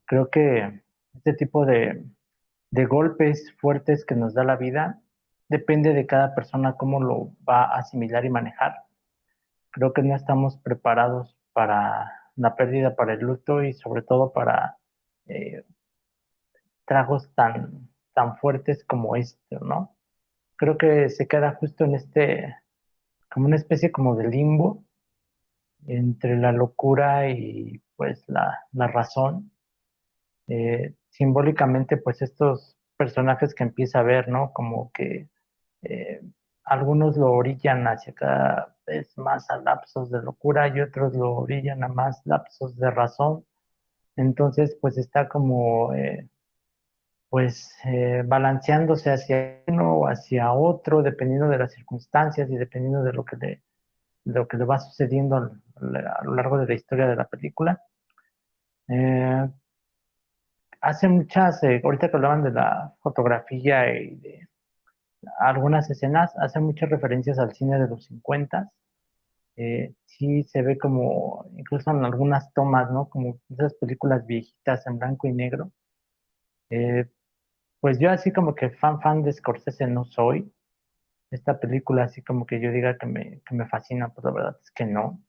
Creo que este tipo de golpes fuertes que nos da la vida depende de cada persona cómo lo va a asimilar y manejar. Creo que no estamos preparados para la pérdida, para el luto y sobre todo para eh, tragos tan fuertes como este, ¿no? Creo que se queda justo en como una especie como de limbo entre la locura y pues la razón. Simbólicamente, pues estos personajes que empieza a ver, ¿no? Como que eh, algunos lo orillan hacia cada vez más a lapsos de locura y otros lo orillan a más lapsos de razón. Entonces, pues está como, balanceándose hacia uno o hacia otro, dependiendo de las circunstancias y dependiendo de lo que le va sucediendo a lo largo de la historia de la película. Eh, Hace muchas, ahorita que hablaban de la fotografía y de algunas escenas, hace muchas referencias al cine de los 50. Sí se ve como, incluso en algunas tomas, ¿no? Como esas películas viejitas en blanco y negro. Eh, pues yo así como que fan de Scorsese no soy. Esta película así como que yo diga que me fascina, pues la verdad es que no.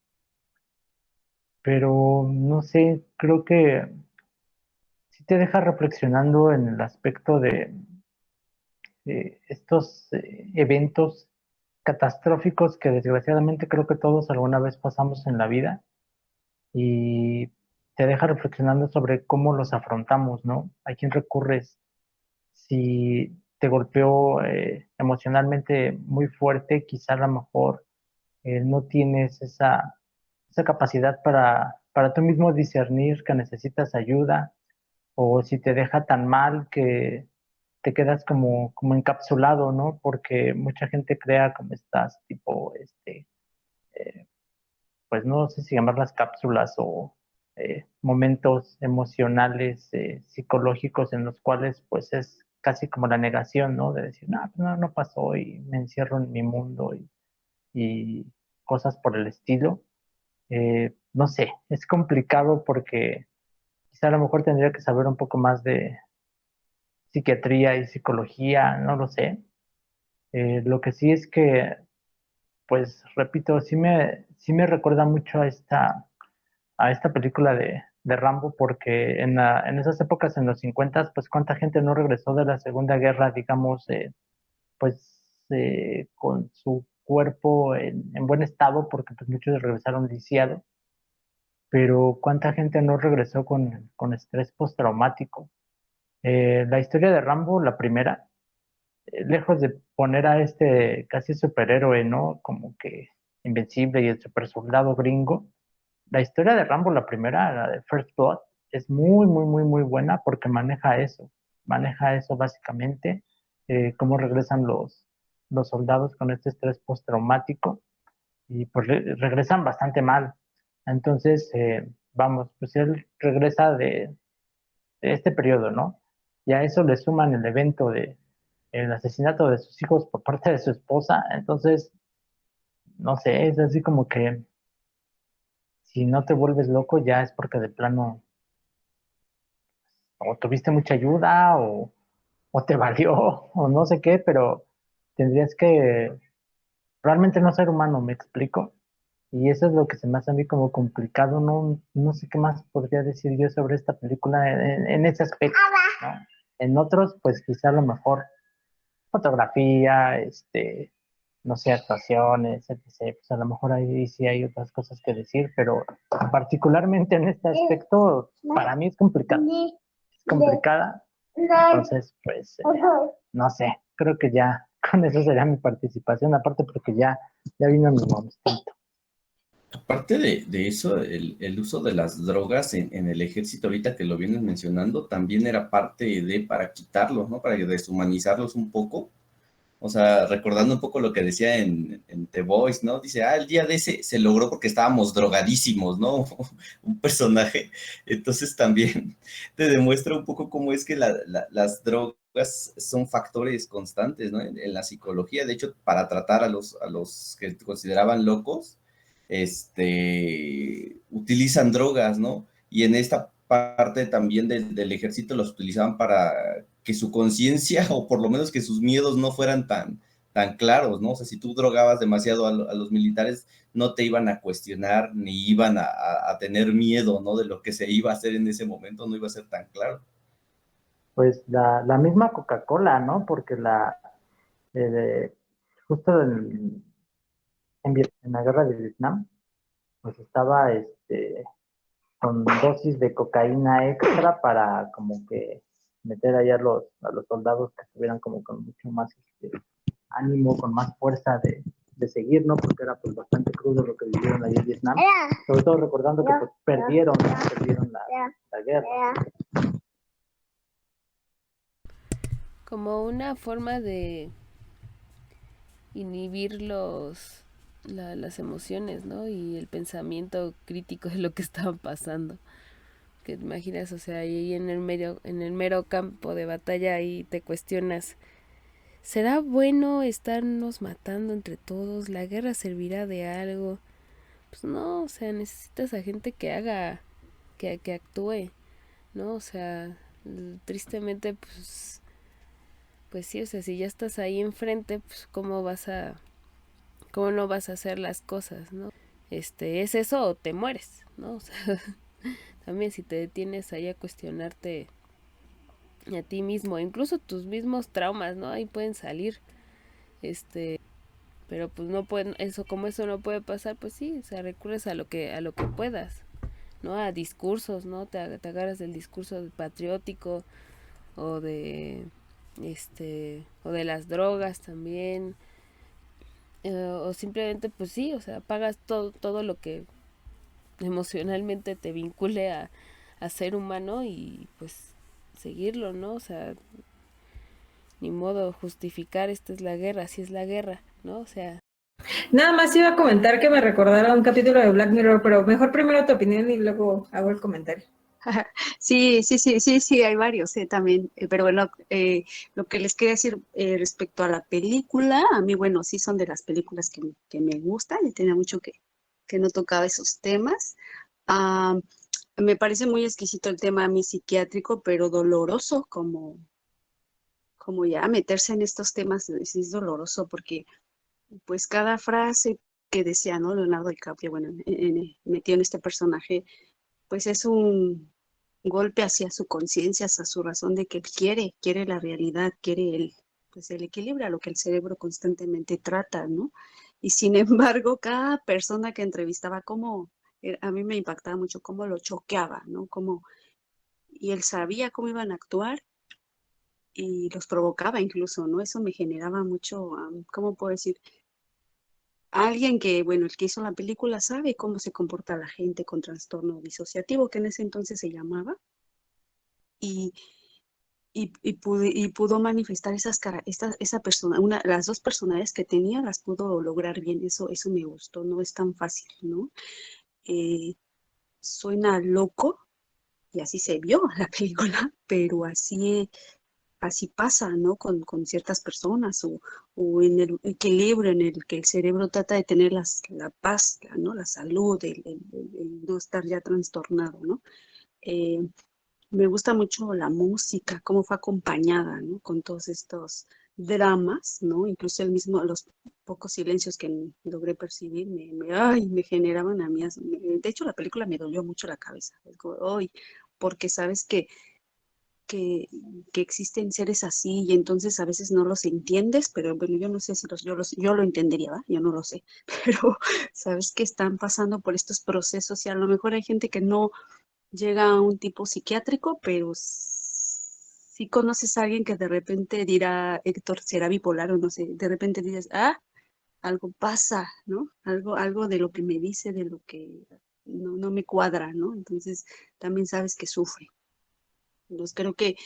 Pero no sé, creo que sí te deja reflexionando en el aspecto de estos eventos catastróficos que desgraciadamente creo que todos alguna vez pasamos en la vida y te deja reflexionando sobre cómo los afrontamos, ¿no? ¿A quién recurres? Si te golpeó emocionalmente muy fuerte, quizá a lo mejor no tienes esa capacidad para tú mismo discernir que necesitas ayuda, o si te deja tan mal que te quedas como encapsulado, ¿no? Porque mucha gente crea como estas tipo, eh, pues no sé si llamarlas cápsulas o momentos emocionales, psicológicos en los cuales pues es casi como la negación, ¿no? De decir, no, pues no, no pasó y me encierro en mi mundo y cosas por el estilo. No sé, es complicado porque quizá a lo mejor tendría que saber un poco más de psiquiatría y psicología, no lo sé. Lo que sí es que, pues repito, sí me recuerda mucho a esta película de Rambo, porque en esas épocas, en los 50, pues cuánta gente no regresó de la Segunda Guerra, digamos, pues con su cuerpo en buen estado, porque pues muchos regresaron lisiados, pero cuánta gente no regresó con estrés postraumático. La historia de Rambo, la primera, lejos de poner a este casi superhéroe, ¿no? Como que invencible y el super soldado gringo, la historia de Rambo, la primera, la de First Blood, es muy, muy, muy, muy buena porque maneja eso básicamente, cómo regresan los soldados con este estrés postraumático y pues regresan bastante mal. Entonces, vamos, pues él regresa de este periodo, ¿no? Y a eso le suman el evento de el asesinato de sus hijos por parte de su esposa. Entonces, no sé, es así como que si no te vuelves loco ya es porque de plano o tuviste mucha ayuda o te valió o no sé qué, pero tendrías que realmente no ser humano, ¿me explico? Y eso es lo que se me hace a mí como complicado, no sé qué más podría decir yo sobre esta película en ese aspecto, ¿no? En otros, pues quizá a lo mejor fotografía, no sé, actuaciones, etc. Pues a lo mejor ahí sí hay otras cosas que decir, pero particularmente en este aspecto, para mí es complicado. Es complicada. Entonces, pues, no sé, creo que ya con eso sería mi participación, aparte porque ya vino mi momento. Aparte de eso, el uso de las drogas en el ejército, ahorita que lo vienes mencionando, también era parte de para quitarlos, ¿no? Para deshumanizarlos un poco. O sea, recordando un poco lo que decía en The Voice, ¿no? Dice, el día de ese se logró porque estábamos drogadísimos, ¿no? Un personaje. Entonces también te demuestra un poco cómo es que las drogas son factores constantes, ¿no? En la psicología. De hecho, para tratar a los que consideraban locos, utilizan drogas, ¿no? Y en esta parte también del ejército los utilizaban para que su conciencia o por lo menos que sus miedos no fueran tan claros, ¿no? O sea, si tú drogabas demasiado a los militares, no te iban a cuestionar ni iban a tener miedo, ¿no? De lo que se iba a hacer en ese momento, no iba a ser tan claro. Pues la misma Coca-Cola, ¿no? Porque eh, justo en la guerra de Vietnam, pues estaba con dosis de cocaína extra para como que meter ahí a los soldados que estuvieran como con mucho más ánimo, con más fuerza de seguir, ¿no? Porque era pues bastante crudo lo que vivieron ahí en Vietnam. Sobre todo recordando que pues perdieron la guerra. Como una forma de inhibir las emociones, ¿no? Y el pensamiento crítico de lo que estaba pasando. Que te imaginas, o sea, ahí en el mero campo de batalla ahí te cuestionas, ¿será bueno estarnos matando entre todos? ¿La guerra servirá de algo? Pues no, o sea, necesitas a gente que haga, que actúe, ¿no? O sea, tristemente, pues sí, o sea, si ya estás ahí enfrente, pues cómo no vas a hacer las cosas, ¿no? Es eso o te mueres, ¿no? O sea, también si te detienes ahí a cuestionarte a ti mismo, incluso tus mismos traumas, ¿no? Ahí pueden salir, pero pues no pueden, como eso no puede pasar, pues sí, o sea, recurres a lo que puedas, ¿no? A discursos, ¿no? Te agarras del discurso patriótico o o de las drogas también, o simplemente, pues sí, o sea, pagas todo lo que emocionalmente te vincule a ser humano y pues seguirlo, ¿no? O sea, ni modo, justificar, esta es la guerra, así es la guerra, ¿no? O sea, Nada más iba a comentar que me recordara un capítulo de Black Mirror, pero mejor primero tu opinión y luego hago el comentario. Sí, hay varios también, pero bueno, lo que les quería decir respecto a la película, a mí, bueno, sí son de las películas que me gustan, y tenía mucho que no tocaba esos temas. Ah, me parece muy exquisito el tema a mí psiquiátrico, pero doloroso, como ya meterse en estos temas es doloroso, porque pues cada frase que decía, ¿no? Leonardo DiCaprio, bueno, metió en este personaje, pues es un golpe hacia su conciencia, hacia su razón de que él quiere la realidad, quiere pues el equilibrio, a lo que el cerebro constantemente trata, ¿no? Y sin embargo, cada persona que entrevistaba, a mí me impactaba mucho cómo lo choqueaba, ¿no? Y él sabía cómo iban a actuar y los provocaba incluso, ¿no? Eso me generaba mucho, ¿cómo puedo decir? Alguien que, bueno, el que hizo la película sabe cómo se comporta la gente con trastorno disociativo, que en ese entonces se llamaba, y, y pudo manifestar esa persona, las dos personalidades que tenía, las pudo lograr bien. Eso me gustó, no es tan fácil, ¿no? Eh, Suena loco, y así se vio la película, pero así pasa, ¿no? Con ciertas personas, o en el equilibrio en el que el cerebro trata de tener la paz, ¿no? La salud, el no estar ya trastornado, ¿no? Eh, Me gusta mucho la música, cómo fue acompañada, ¿no? Con todos estos dramas, ¿no? Incluso los pocos silencios que logré percibir me generaban a mí. De hecho, la película me dolió mucho la cabeza. Es como, "Ay", porque sabes que, que existen seres así, y entonces a veces no los entiendes, pero bueno, yo no sé si yo lo entendería, ¿va? Yo no lo sé, pero sabes que están pasando por estos procesos, y a lo mejor hay gente que no llega a un tipo psiquiátrico, pero si conoces a alguien que de repente dirá, Héctor, será bipolar o no sé, de repente dices, algo pasa, ¿no? Algo de lo que me dice, de lo que no me cuadra, ¿no? Entonces también sabes que sufre. Entonces creo que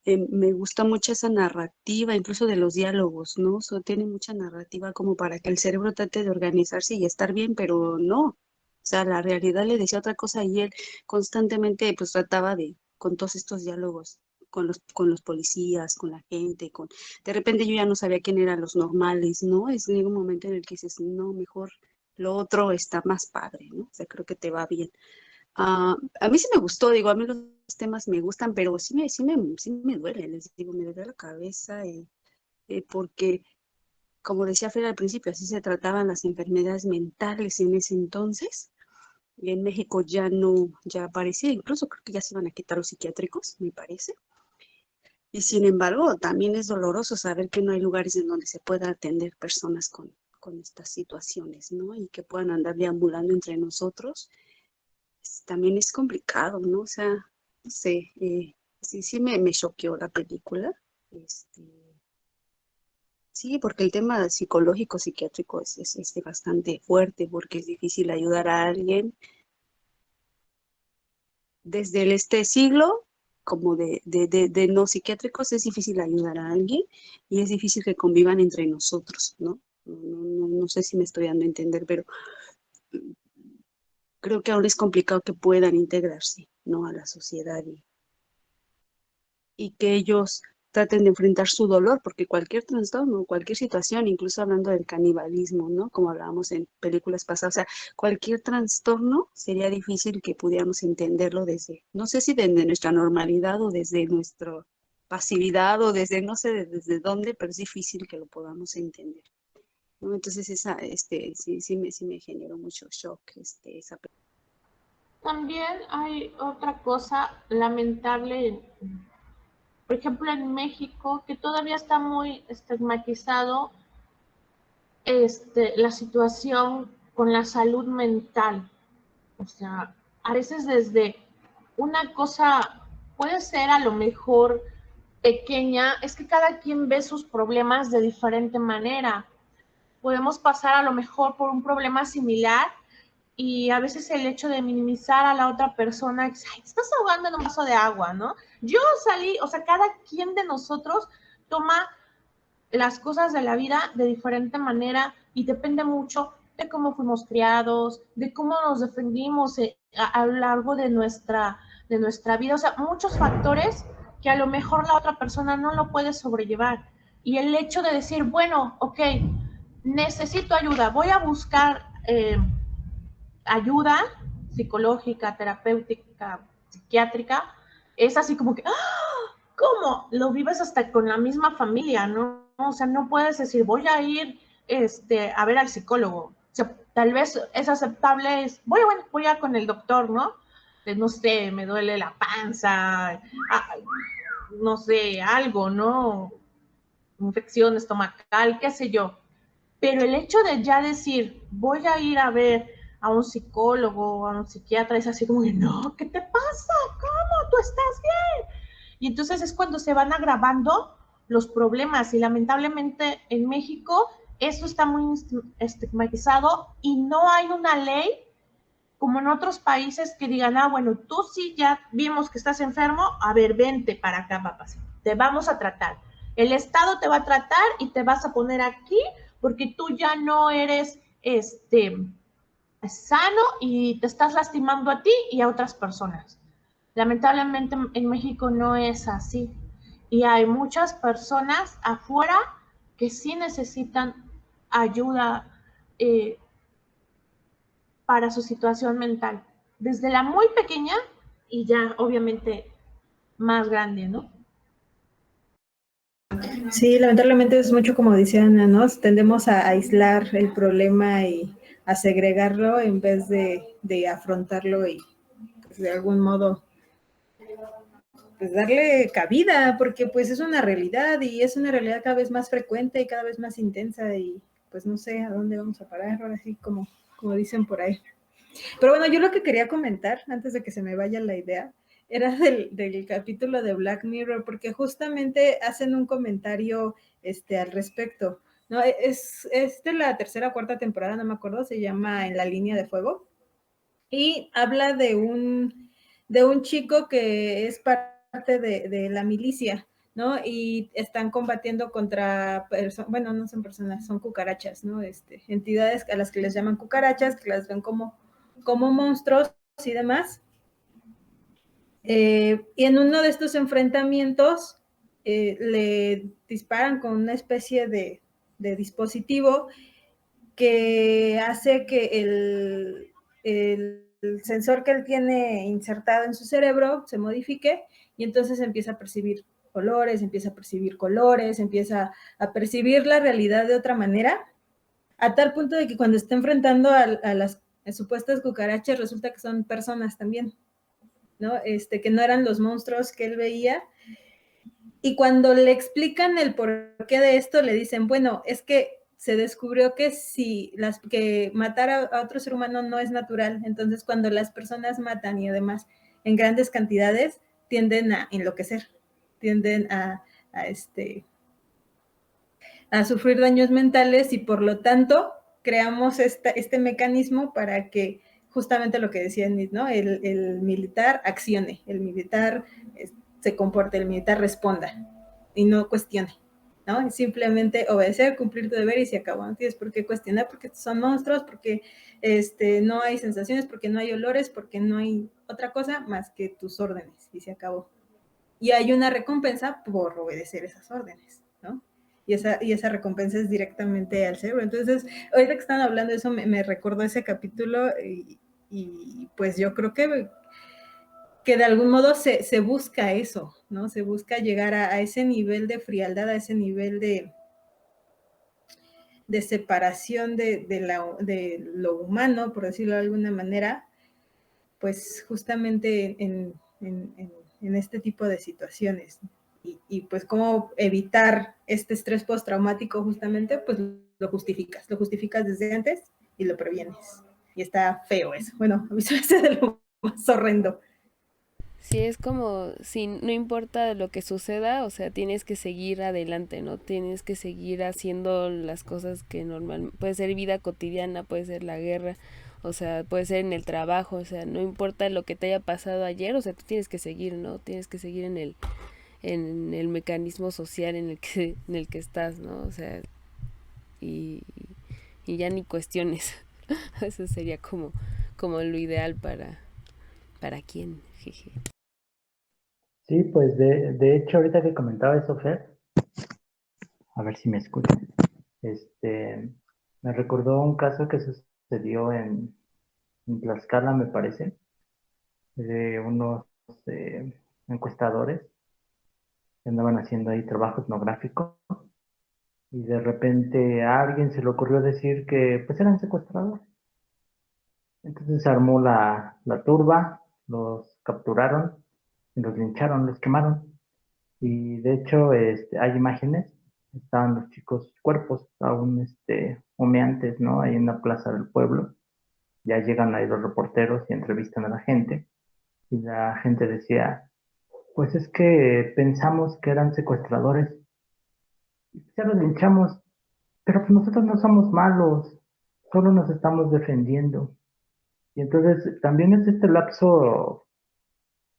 me gusta mucho esa narrativa, incluso de los diálogos, ¿no? Tiene mucha narrativa como para que el cerebro trate de organizarse y estar bien, pero no. O sea, la realidad le decía otra cosa, y él constantemente pues trataba con todos estos diálogos, con los policías, con la gente, de repente yo ya no sabía quién eran los normales, ¿no? Llega un momento en el que dices, no, mejor lo otro está más padre, ¿no? O sea, creo que te va bien. A mí sí me gustó, digo, a mí los temas me gustan, pero sí me duele, les digo, me duele la cabeza, porque, como decía Fer al principio, así se trataban las enfermedades mentales en ese entonces, y en México ya no, ya parecía, incluso creo que ya se iban a quitar los psiquiátricos, me parece, y sin embargo, también es doloroso saber que no hay lugares en donde se pueda atender personas con estas situaciones, ¿no? Y que puedan andar deambulando entre nosotros. También es complicado, ¿no? O sea, no sé, sí me choqueó la película. Este, sí, porque el tema psicológico, psiquiátrico es bastante fuerte, porque es difícil ayudar a alguien desde este siglo, como de no psiquiátricos, es difícil ayudar a alguien, y es difícil que convivan entre nosotros, ¿no? No sé si me estoy dando a entender, pero creo que ahora es complicado que puedan integrarse, ¿no? A la sociedad, y que ellos traten de enfrentar su dolor, porque cualquier trastorno, cualquier situación, incluso hablando del canibalismo, ¿no? Como hablábamos en películas pasadas, o sea, cualquier trastorno sería difícil que pudiéramos entenderlo no sé si desde nuestra normalidad o desde nuestra pasividad, o desde, no sé desde dónde, pero es difícil que lo podamos entender, ¿no? Entonces sí me generó mucho shock, esa película. También hay otra cosa lamentable, por ejemplo en México, que todavía está muy estigmatizado la situación con la salud mental. O sea, a veces desde una cosa puede ser a lo mejor pequeña, es que cada quien ve sus problemas de diferente manera. Podemos pasar a lo mejor por un problema similar, y a veces el hecho de minimizar a la otra persona, ay, te estás ahogando en un vaso de agua, ¿no? Yo salí, o sea, cada quien de nosotros toma las cosas de la vida de diferente manera y depende mucho de cómo fuimos criados, de cómo nos defendimos a lo largo de nuestra vida. O sea, muchos factores que a lo mejor la otra persona no lo puede sobrellevar. Y el hecho de decir, bueno, ok, necesito ayuda, voy a buscar ayuda psicológica, terapéutica, psiquiátrica, es así como que, ¡ah! ¿Cómo? Lo vives hasta con la misma familia, ¿no? O sea, no puedes decir, voy a ir a ver al psicólogo. O sea, tal vez es aceptable, voy a con el doctor, ¿no? No sé, me duele la panza, no sé, algo, ¿no? Infección estomacal, qué sé yo. Pero el hecho de ya decir, voy a ir a ver a un psicólogo, a un psiquiatra, es así como que, no, ¿qué te pasa? ¿Cómo? ¿Tú estás bien? Y entonces es cuando se van agravando los problemas y lamentablemente en México eso está muy estigmatizado y no hay una ley como en otros países que digan, bueno, tú sí ya vimos que estás enfermo, a ver, vente para acá, papá, te vamos a tratar. El Estado te va a tratar y te vas a poner aquí porque tú ya no eres sano y te estás lastimando a ti y a otras personas. Lamentablemente en México no es así. Y hay muchas personas afuera que sí necesitan ayuda para su situación mental. Desde la muy pequeña y ya obviamente más grande, ¿no? Sí, lamentablemente es mucho como decía Ana, ¿no? Tendemos a aislar el problema y a segregarlo en vez de afrontarlo y pues, de algún modo pues darle cabida, porque pues es una realidad y es una realidad cada vez más frecuente y cada vez más intensa y pues no sé a dónde vamos a parar, ahora sí como dicen por ahí. Pero bueno, yo lo que quería comentar, antes de que se me vaya la idea, era del capítulo de Black Mirror, porque justamente hacen un comentario al respecto, ¿no? Es de la tercera o cuarta temporada, no me acuerdo, se llama En la línea de fuego, y habla de un chico que es parte de la milicia, ¿no? Y están combatiendo contra, bueno, no son personas, son cucarachas, ¿no? Entidades a las que les llaman cucarachas, que las ven como monstruos y demás. Y en uno de estos enfrentamientos le disparan con una especie de dispositivo que hace que el sensor que él tiene insertado en su cerebro se modifique y entonces empieza a percibir olores, empieza a percibir colores, empieza a percibir la realidad de otra manera, a tal punto de que cuando está enfrentando a las supuestas cucarachas resulta que son personas también, ¿no? Que no eran los monstruos que él veía. Y cuando le explican el porqué de esto, le dicen, bueno, es que se descubrió que que matar a otro ser humano no es natural. Entonces, cuando las personas matan y además en grandes cantidades, tienden a enloquecer, tienden a sufrir daños mentales y por lo tanto creamos este mecanismo para que justamente lo que decía Nid, ¿no? El militar accione, el militar se comporte, el militar responda y no cuestione, ¿no? Simplemente obedecer, cumplir tu deber y se acabó. No tienes por qué cuestionar porque son monstruos, porque no hay sensaciones, porque no hay olores, porque no hay otra cosa más que tus órdenes y se acabó. Y hay una recompensa por obedecer esas órdenes, ¿no? Y esa recompensa es directamente al cerebro. Entonces, ahorita que están hablando de eso, me recordó ese capítulo y pues yo creo que de algún modo se busca eso, ¿no? Se busca llegar a ese nivel de frialdad, a ese nivel de separación de lo humano, por decirlo de alguna manera, pues justamente en este tipo de situaciones. Y pues cómo evitar este estrés postraumático justamente, pues lo justificas desde antes y lo previenes. Y está feo eso. Bueno, a mí se me hace de lo más horrendo. Sí, es como, si no importa lo que suceda, o sea, tienes que seguir adelante, ¿no? Tienes que seguir haciendo las cosas que normalmente, puede ser vida cotidiana, puede ser la guerra, o sea, puede ser en el trabajo, o sea, no importa lo que te haya pasado ayer, o sea, tú tienes que seguir, ¿no? Tienes que seguir en en el mecanismo social en el que estás, ¿no? O sea, y, y ya ni cuestiones. Eso sería como lo ideal para quién, jeje. Sí, pues de hecho, ahorita que comentaba eso, Fer, a ver si me escuchan, me recordó un caso que sucedió en Tlaxcala, me parece, de unos encuestadores que andaban haciendo ahí trabajo etnográfico y de repente a alguien se le ocurrió decir que pues eran secuestradores. Entonces se armó la turba, los capturaron y los lincharon, los quemaron. Y de hecho hay imágenes, estaban los chicos cuerpos aún humeantes, ¿no? Ahí en la plaza del pueblo. Ya llegan ahí los reporteros y entrevistan a la gente. Y la gente decía, pues es que pensamos que eran secuestradores. Ya los linchamos, pero pues nosotros no somos malos, solo nos estamos defendiendo. Y entonces también es este lapso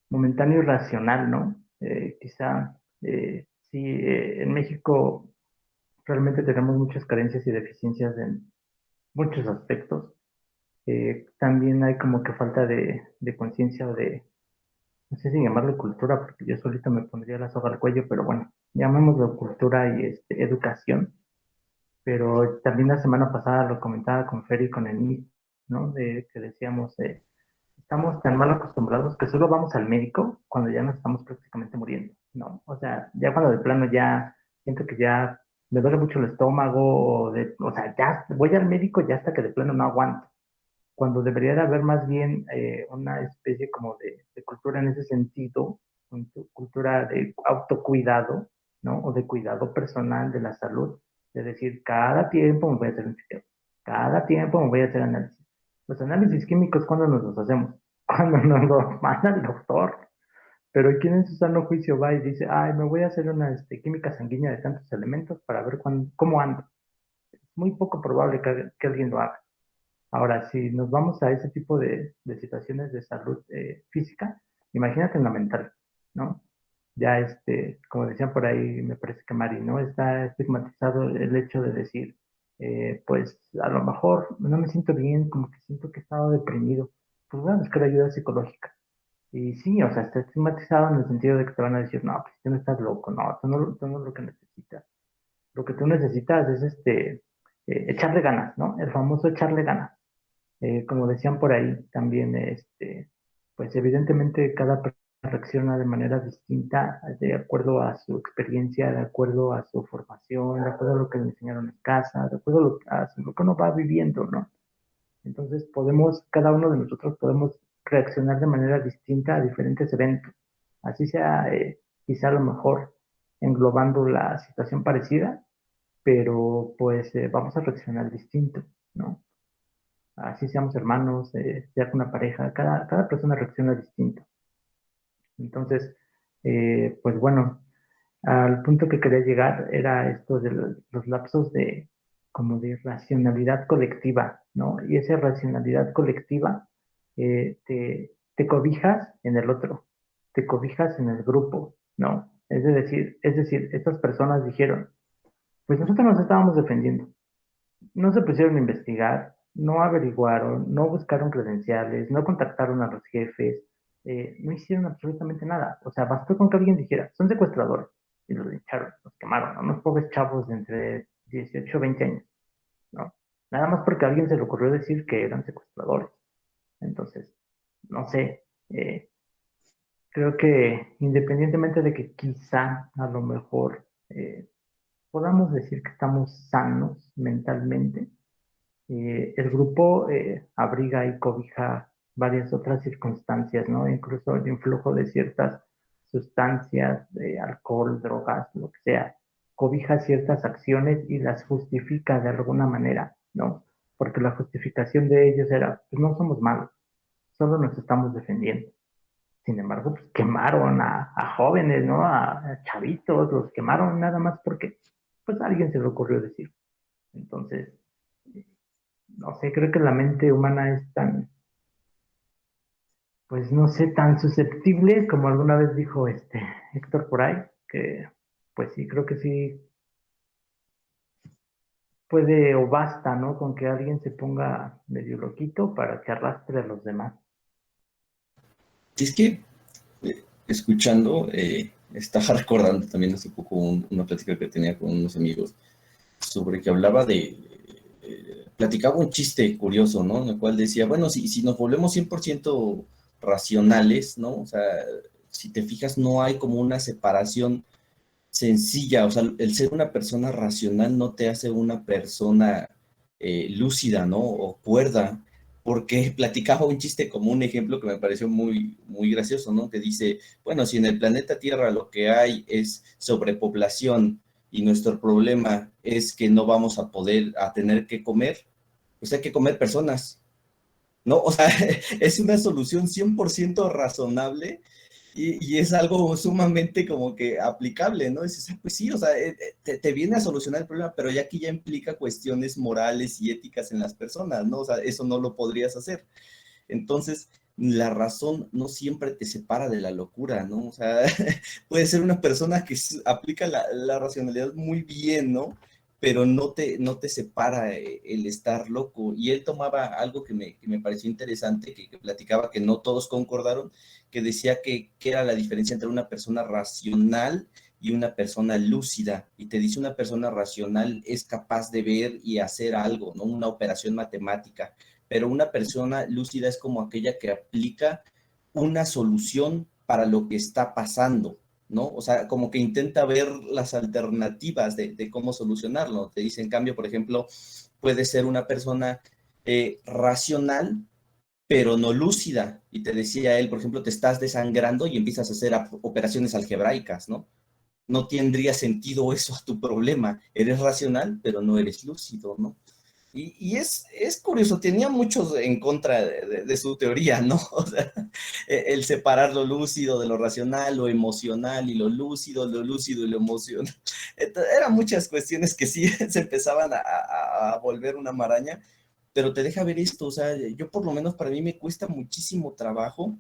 momentáneo y racional, ¿no? Quizá sí, en México realmente tenemos muchas carencias y deficiencias en muchos aspectos. También hay como que falta de conciencia o de, no sé si llamarlo cultura, porque yo solito me pondría la soga al cuello, pero bueno, llamémoslo cultura y educación. Pero también la semana pasada lo comentaba con Fer y con Enid, ¿no? De que decíamos, estamos tan mal acostumbrados que solo vamos al médico cuando ya nos estamos prácticamente muriendo, ¿no? O sea, ya cuando de plano ya siento que ya me duele mucho el estómago, o sea, ya voy al médico ya hasta que de plano no aguanto. Cuando debería de haber más bien una especie como de cultura en ese sentido, cultura de autocuidado, ¿no? O de cuidado personal de la salud. Es decir, cada tiempo me voy a hacer un chequeo, cada tiempo me voy a hacer análisis. Los análisis químicos, ¿cuándo nos los hacemos? Cuando nos los manda el doctor. Pero ¿quién en su sano juicio va y dice, ay, me voy a hacer una química sanguínea de tantos elementos para ver cómo ando? Es muy poco probable que alguien lo haga. Ahora, si nos vamos a ese tipo de situaciones de salud física, imagínate en la mental, ¿no? Ya, como decían por ahí, me parece que Mari, ¿no? Está estigmatizado el hecho de decir, pues a lo mejor no me siento bien, como que siento que he estado deprimido, pues voy a buscar ayuda psicológica. Y sí, o sea, está estigmatizado en el sentido de que te van a decir, no, pues tú no estás loco, no, tú no es lo que necesitas. Lo que tú necesitas es echarle ganas, ¿no? El famoso echarle ganas. Como decían por ahí también, pues evidentemente cada persona reacciona de manera distinta de acuerdo a su experiencia, de acuerdo a su formación, de acuerdo a lo que le enseñaron en casa, de acuerdo a lo que uno va viviendo, ¿no? Entonces cada uno de nosotros podemos reaccionar de manera distinta a diferentes eventos. Así sea, quizá a lo mejor englobando la situación parecida, pero pues vamos a reaccionar distinto, ¿no? Así seamos hermanos, sea con una pareja, cada persona reacciona distinto. Entonces, pues bueno, al punto que quería llegar era esto de los lapsos como de racionalidad colectiva, ¿no? Y esa racionalidad colectiva te cobijas en el otro, te cobijas en el grupo, ¿no? Es decir, estas personas dijeron, pues nosotros nos estábamos defendiendo, no se pusieron a investigar, no averiguaron, no buscaron credenciales, no contactaron a los jefes, no hicieron absolutamente nada. O sea, bastó con que alguien dijera, son secuestradores, y los echaron, los quemaron, ¿no? Unos pobres chavos de entre 18 o 20 años, ¿no? Nada más porque a alguien se le ocurrió decir que eran secuestradores. Entonces, no sé, creo que independientemente de que quizá a lo mejor podamos decir que estamos sanos mentalmente, el grupo abriga y cobija varias otras circunstancias, ¿no? Incluso el influjo de ciertas sustancias, de alcohol, drogas, lo que sea, cobija ciertas acciones y las justifica de alguna manera, ¿no? Porque la justificación de ellos era, pues no somos malos, solo nos estamos defendiendo. Sin embargo, pues quemaron a jóvenes, ¿no? A chavitos, los quemaron nada más porque, pues a alguien se le ocurrió decir. Entonces, no sé, creo que la mente humana es tan, pues no sé, tan susceptible como alguna vez dijo Héctor por ahí, que pues sí, creo que sí puede o basta, ¿no? Con que alguien se ponga medio loquito para que arrastre a los demás. Es que escuchando, estaba recordando también hace poco una plática que tenía con unos amigos sobre que hablaba platicaba un chiste curioso, ¿no? En el cual decía, bueno, si nos volvemos 100% racionales, ¿no? O sea, si te fijas, no hay como una separación sencilla, o sea, el ser una persona racional no te hace una persona lúcida, ¿no? O cuerda, porque platicaba un chiste como un ejemplo que me pareció muy, muy gracioso, ¿no? Que dice, bueno, si en el planeta Tierra lo que hay es sobrepoblación y nuestro problema es que no vamos a poder, a tener que comer, pues hay que comer personas, ¿no? O sea, es una solución 100% razonable y es algo sumamente como que aplicable, ¿no? Dices, ah, pues sí, o sea, te viene a solucionar el problema, pero ya aquí ya implica cuestiones morales y éticas en las personas, ¿no? O sea, eso no lo podrías hacer. Entonces, la razón no siempre te separa de la locura, ¿no? O sea, puede ser una persona que aplica la racionalidad muy bien, ¿no? Pero no te separa el estar loco. Y él tomaba algo que me pareció interesante, que platicaba que no todos concordaron, que decía que era la diferencia entre una persona racional y una persona lúcida. Y te dice una persona racional es capaz de ver y hacer algo, ¿no? Una operación matemática, pero una persona lúcida es como aquella que aplica una solución para lo que está pasando, ¿no? O sea, como que intenta ver las alternativas de cómo solucionarlo. Te dice, en cambio, por ejemplo, puede ser una persona racional, pero no lúcida. Y te decía él, por ejemplo, te estás desangrando y empiezas a hacer operaciones algebraicas, ¿no? No tendría sentido eso a tu problema. Eres racional, pero no eres lúcido, ¿no? Y es curioso, tenía muchos en contra de su teoría, ¿no? O sea, el separar lo lúcido de lo racional, lo emocional y lo lúcido y lo emocional. Eran muchas cuestiones que sí se empezaban a volver una maraña, pero te deja ver esto, o sea, yo por lo menos para mí me cuesta muchísimo trabajo,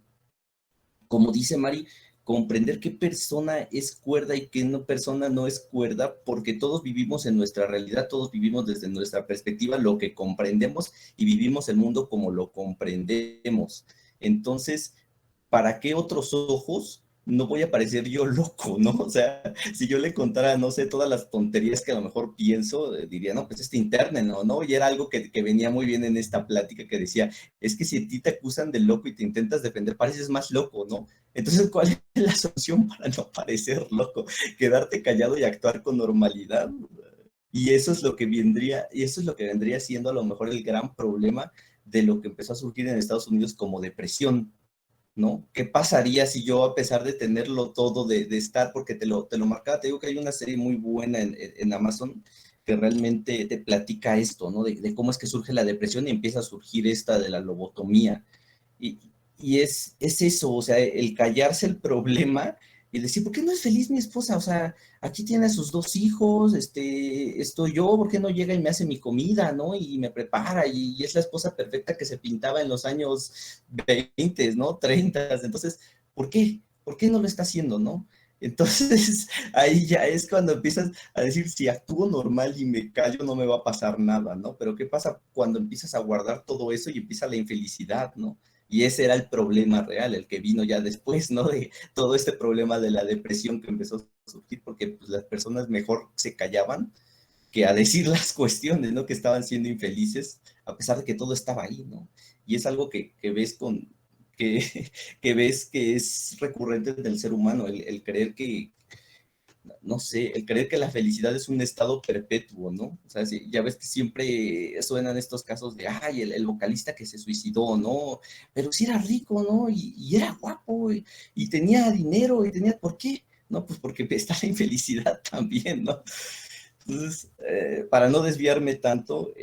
como dice Mari, comprender qué persona es cuerda y qué persona no es cuerda, porque todos vivimos en nuestra realidad, todos vivimos desde nuestra perspectiva lo que comprendemos y vivimos el mundo como lo comprendemos. Entonces, ¿para qué otros ojos no voy a parecer yo loco, ¿no? O sea, si yo le contara, no sé, todas las tonterías que a lo mejor pienso, diría, no, pues internen, ¿no? Y era algo que venía muy bien en esta plática que decía, es que si a ti te acusan de loco y te intentas defender, pareces más loco, ¿no? Entonces, ¿cuál es la solución para no parecer loco? Quedarte callado y actuar con normalidad. Y eso es lo que vendría, y eso es lo que vendría siendo a lo mejor el gran problema de lo que empezó a surgir en Estados Unidos como depresión, ¿no? ¿Qué pasaría si yo, a pesar de tenerlo todo, de estar, porque te lo marcaba, te digo que hay una serie muy buena en Amazon que realmente te platica esto, ¿no? De cómo es que surge la depresión y empieza a surgir esta de la lobotomía. Y, y es eso, o sea, el callarse el problema y decir, ¿por qué no es feliz mi esposa? O sea, aquí tiene a sus dos hijos, estoy yo, ¿por qué no llega y me hace mi comida, ¿no? Y me prepara, y es la esposa perfecta que se pintaba en los años 20, ¿no? 30. Entonces, ¿por qué? ¿Por qué no lo está haciendo, no? Entonces, ahí ya es cuando empiezas a decir, si actúo normal y me callo, no me va a pasar nada, ¿no? Pero ¿qué pasa cuando empiezas a guardar todo eso y empieza la infelicidad, ¿no? Y ese era el problema real, el que vino ya después, ¿no? De todo este problema de la depresión que empezó a surgir, porque pues, las personas mejor se callaban que a decir las cuestiones, ¿no? Que estaban siendo infelices, a pesar de que todo estaba ahí, ¿no? Y es algo que ves que ves que es recurrente del ser humano, el creer que, no sé, el creer que la felicidad es un estado perpetuo, ¿no? O sea, ya ves que siempre suenan estos casos de, ay, el vocalista que se suicidó, ¿no? Pero sí era rico, ¿no? Y era guapo, y tenía dinero, y tenía, ¿por qué? No, pues porque está la infelicidad también, ¿no? Entonces, para no desviarme tanto,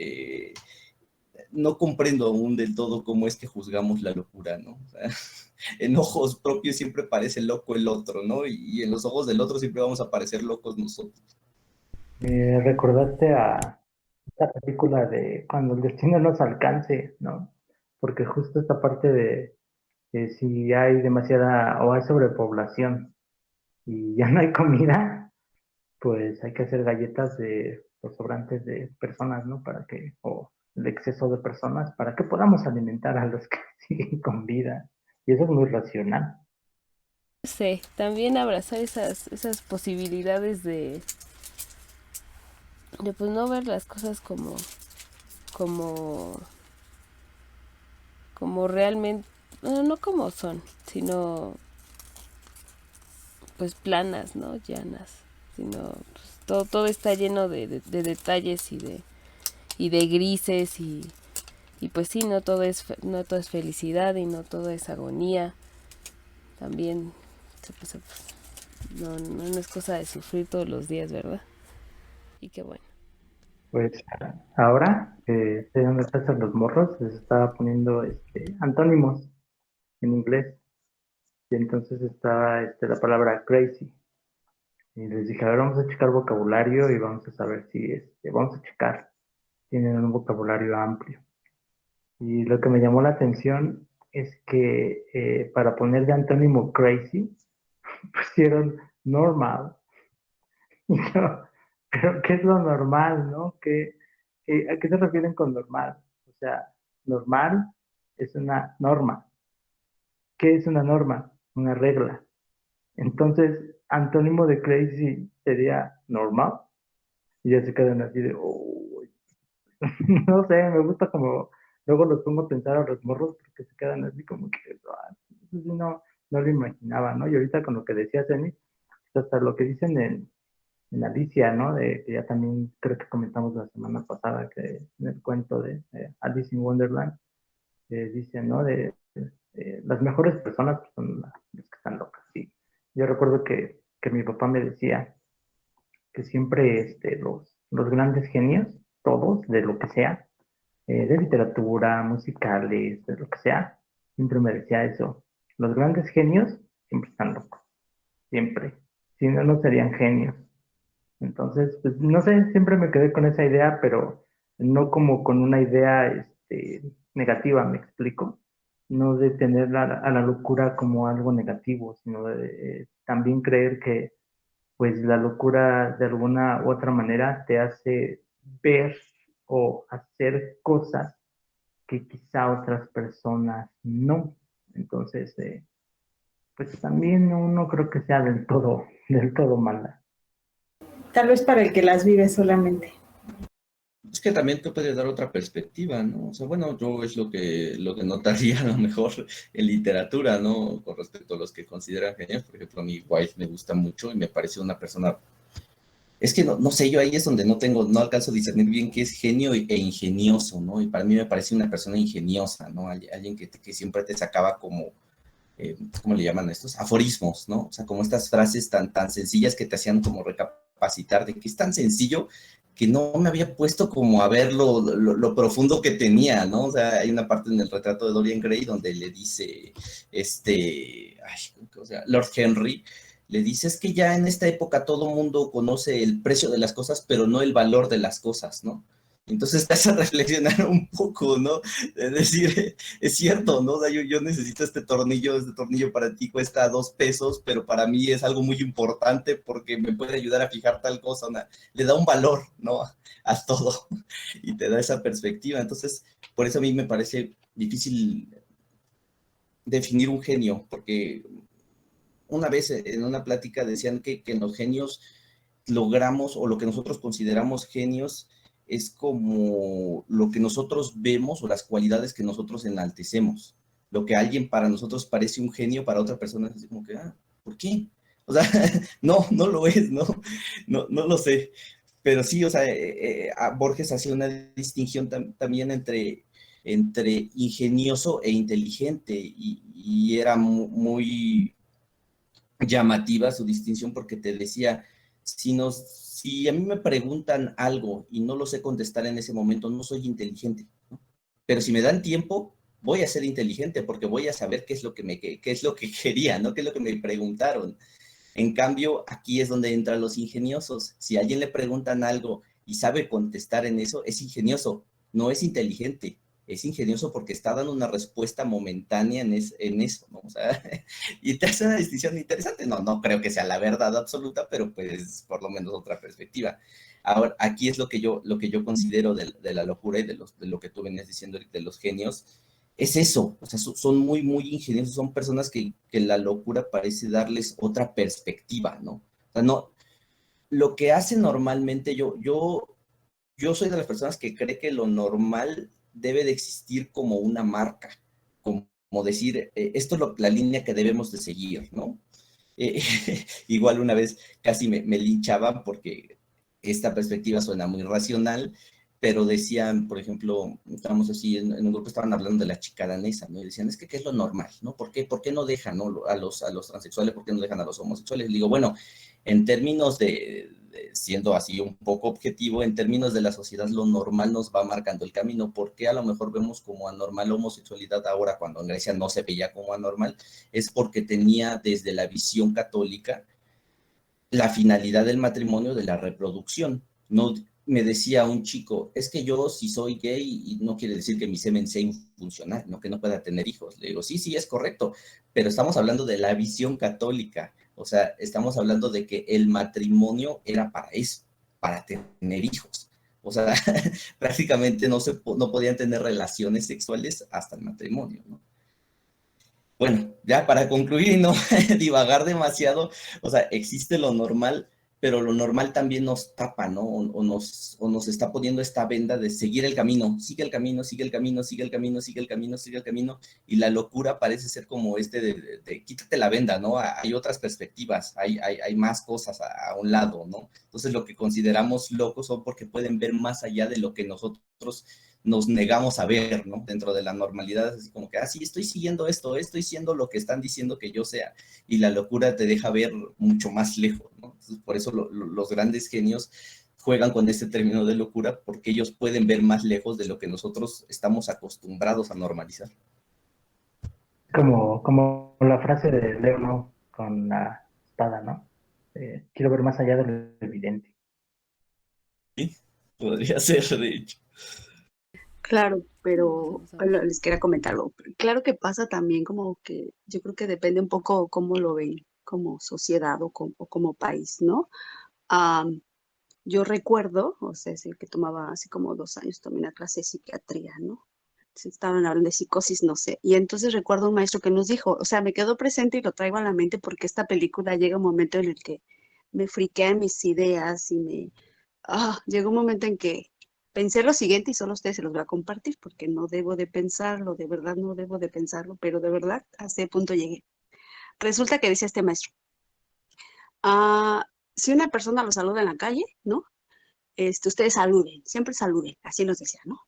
no comprendo aún del todo cómo es que juzgamos la locura, ¿no? O sea, en ojos propios siempre parece loco el otro, ¿no? Y en los ojos del otro siempre vamos a parecer locos nosotros. Me recordaste a esta película de Cuando el destino nos alcance, ¿no? Porque justo esta parte de si hay demasiada o hay sobrepoblación, y ya no hay comida, pues hay que hacer galletas de los sobrantes de personas, ¿no? O el exceso de personas, para que podamos alimentar a los que siguen con vida. Y eso es muy racional. Sí, también abrazar esas posibilidades de pues no ver las cosas como, como realmente, bueno, no como son, sino pues planas, ¿no? Llanas, sino pues, todo está lleno de detalles y de grises y pues sí, no todo es felicidad y no todo es agonía. También pues, no es cosa de sufrir todos los días, ¿verdad? Y qué bueno. Pues ahora, sé dónde están los morros, les estaba poniendo antónimos en inglés. Y entonces está la palabra crazy. Y les dije, a ver, vamos a checar vocabulario y vamos a saber si, vamos a checar. Tienen un vocabulario amplio. Y lo que me llamó la atención es que para poner de antónimo crazy, pusieron normal. Y yo, pero ¿qué es lo normal, no? ¿A qué se refieren con normal? O sea, normal es una norma. ¿Qué es una norma? Una regla. Entonces, antónimo de crazy sería normal. Y ya se quedan así de, "Oh". No sé, me gusta como, luego los pongo a pensar a los morros porque se quedan así como que, "Ah, eso sí no lo imaginaba, ¿no?". Y ahorita con lo que decía Zenith, hasta lo que dicen en Alicia, ¿no? Que ya también creo que comentamos la semana pasada, que en el cuento de Alice in Wonderland, dicen, ¿no? Las mejores personas pues, son las que están locas, sí. Yo recuerdo que mi papá me decía que siempre los grandes genios, todos, de lo que sea, de literatura, musicales, de lo que sea, siempre me decía eso. Los grandes genios siempre están locos, siempre. Si no, no serían genios. Entonces, pues no sé, siempre me quedé con esa idea, pero no como con una idea negativa, me explico. No de tener a la locura como algo negativo, sino de también creer que pues la locura de alguna u otra manera te hace ver o hacer cosas que quizá otras personas no. Entonces, pues también no creo que sea del todo mala. Tal vez para el que las vive solamente. Es que también te puede dar otra perspectiva, ¿no? O sea, bueno, yo es lo que notaría a lo mejor en literatura, ¿no? Con respecto a los que consideran genios. Por ejemplo, a mí White me gusta mucho y me parece una persona. Es que no sé, yo ahí es donde no alcanzo a discernir bien qué es genio e ingenioso, ¿no? Y para mí me parece una persona ingeniosa, ¿no? Alguien que siempre te sacaba como, ¿cómo le llaman estos? Aforismos, ¿no? O sea, como estas frases tan sencillas que te hacían como recapacitar de que es tan sencillo que no me había puesto como a ver lo profundo que tenía, ¿no? O sea, hay una parte en el retrato de Dorian Gray donde le dice, o sea, Lord Henry, le dice, es que ya en esta época todo mundo conoce el precio de las cosas, pero no el valor de las cosas, ¿no? Entonces te hace reflexionar un poco, ¿no? Es decir, es cierto, ¿no? O sea, yo necesito este tornillo para ti cuesta 2 pesos, pero para mí es algo muy importante porque me puede ayudar a fijar tal cosa, ¿no? Le da un valor, ¿no? A todo y te da esa perspectiva. Entonces, por eso a mí me parece difícil definir un genio, porque una vez en una plática decían que en los genios logramos, o lo que nosotros consideramos genios, es como lo que nosotros vemos o las cualidades que nosotros enaltecemos. Lo que a alguien para nosotros parece un genio, para otra persona es como que, ¿por qué? O sea, no lo es, no lo sé. Pero sí, o sea, Borges hacía una distinción también entre ingenioso e inteligente y era muy llamativa su distinción porque te decía, si a mí me preguntan algo y no lo sé contestar en ese momento, no soy inteligente, ¿no? Pero si me dan tiempo, voy a ser inteligente porque voy a saber qué es lo que es lo que quería, ¿no? Qué es lo que me preguntaron. En cambio, aquí es donde entran los ingeniosos. Si a alguien le preguntan algo y sabe contestar en eso, es ingenioso, no es inteligente. es ingenioso porque está dando una respuesta momentánea en eso, ¿no? O sea, y te hace una distinción interesante. No creo que sea la verdad absoluta, pero pues por lo menos otra perspectiva. Ahora, aquí es lo que yo considero de la locura y de lo que tú venías diciendo de los genios, es eso, o sea, son muy, muy ingeniosos, son personas que la locura parece darles otra perspectiva, ¿no? O sea, no, lo que hace normalmente yo soy de las personas que cree que lo normal debe de existir como una marca, como decir, esto es la línea que debemos de seguir, ¿no? Eh, igual una vez casi me linchaban porque esta perspectiva suena muy racional, pero decían, por ejemplo, estábamos así en un grupo, estaban hablando de la chica danesa, ¿no? Y decían, es que ¿qué es lo normal, ¿no? ¿Por qué no dejan, ¿no? a los transexuales, por qué no dejan a los homosexuales? Y digo, bueno, en términos siendo así un poco objetivo, en términos de la sociedad, lo normal nos va marcando el camino. ¿Por qué a lo mejor vemos como anormal la homosexualidad ahora cuando en Grecia no se veía como anormal? Es porque tenía desde la visión católica la finalidad del matrimonio de la reproducción. No me decía un chico, es que yo si soy gay y no quiere decir que mi semen sea infuncional, no que no pueda tener hijos. Le digo, sí, es correcto, pero estamos hablando de la visión católica. O sea, estamos hablando de que el matrimonio era para eso, para tener hijos. O sea, prácticamente no podían tener relaciones sexuales hasta el matrimonio, ¿no? Bueno, ya para concluir y no divagar demasiado, o sea, existe lo normal, pero lo normal también nos tapa, ¿no? O nos está poniendo esta venda de seguir el camino, sigue el camino, sigue el camino, sigue el camino, sigue el camino, sigue el camino, y la locura parece ser como de quítate la venda, ¿no? Hay otras perspectivas, hay más cosas a un lado, ¿no? Entonces lo que consideramos locos son porque pueden ver más allá de lo que nosotros nos negamos a ver, ¿no? Dentro de la normalidad, así como que, sí, estoy siguiendo esto, estoy siendo lo que están diciendo que yo sea, y la locura te deja ver mucho más lejos, ¿no? Entonces, por eso los grandes genios juegan con este término de locura, porque ellos pueden ver más lejos de lo que nosotros estamos acostumbrados a normalizar. Como la frase de Leo, ¿no? Con la espada, ¿no? Quiero ver más allá de lo evidente. Sí, podría ser, de hecho. Claro, pero Vamos a ver. bueno, les quería comentar algo. Claro que pasa también como que yo creo que depende un poco cómo lo ven como sociedad o como país, ¿no? Am, yo recuerdo, o sea, sí que tomaba así como 2 años, tomé una clase de psiquiatría, ¿no? Entonces, estaban hablando de psicosis, no sé. Y entonces recuerdo un maestro que nos dijo, o sea, me quedó presente y lo traigo a la mente porque esta película llega un momento en el que me friquean mis ideas y llegó un momento en que pensé lo siguiente y solo a ustedes se los voy a compartir porque no debo de pensarlo, de verdad no debo de pensarlo, pero de verdad a ese punto llegué. Resulta que decía este maestro, ah, si una persona lo saluda en la calle, ¿no? Ustedes saluden, siempre saluden, así nos decía, ¿no?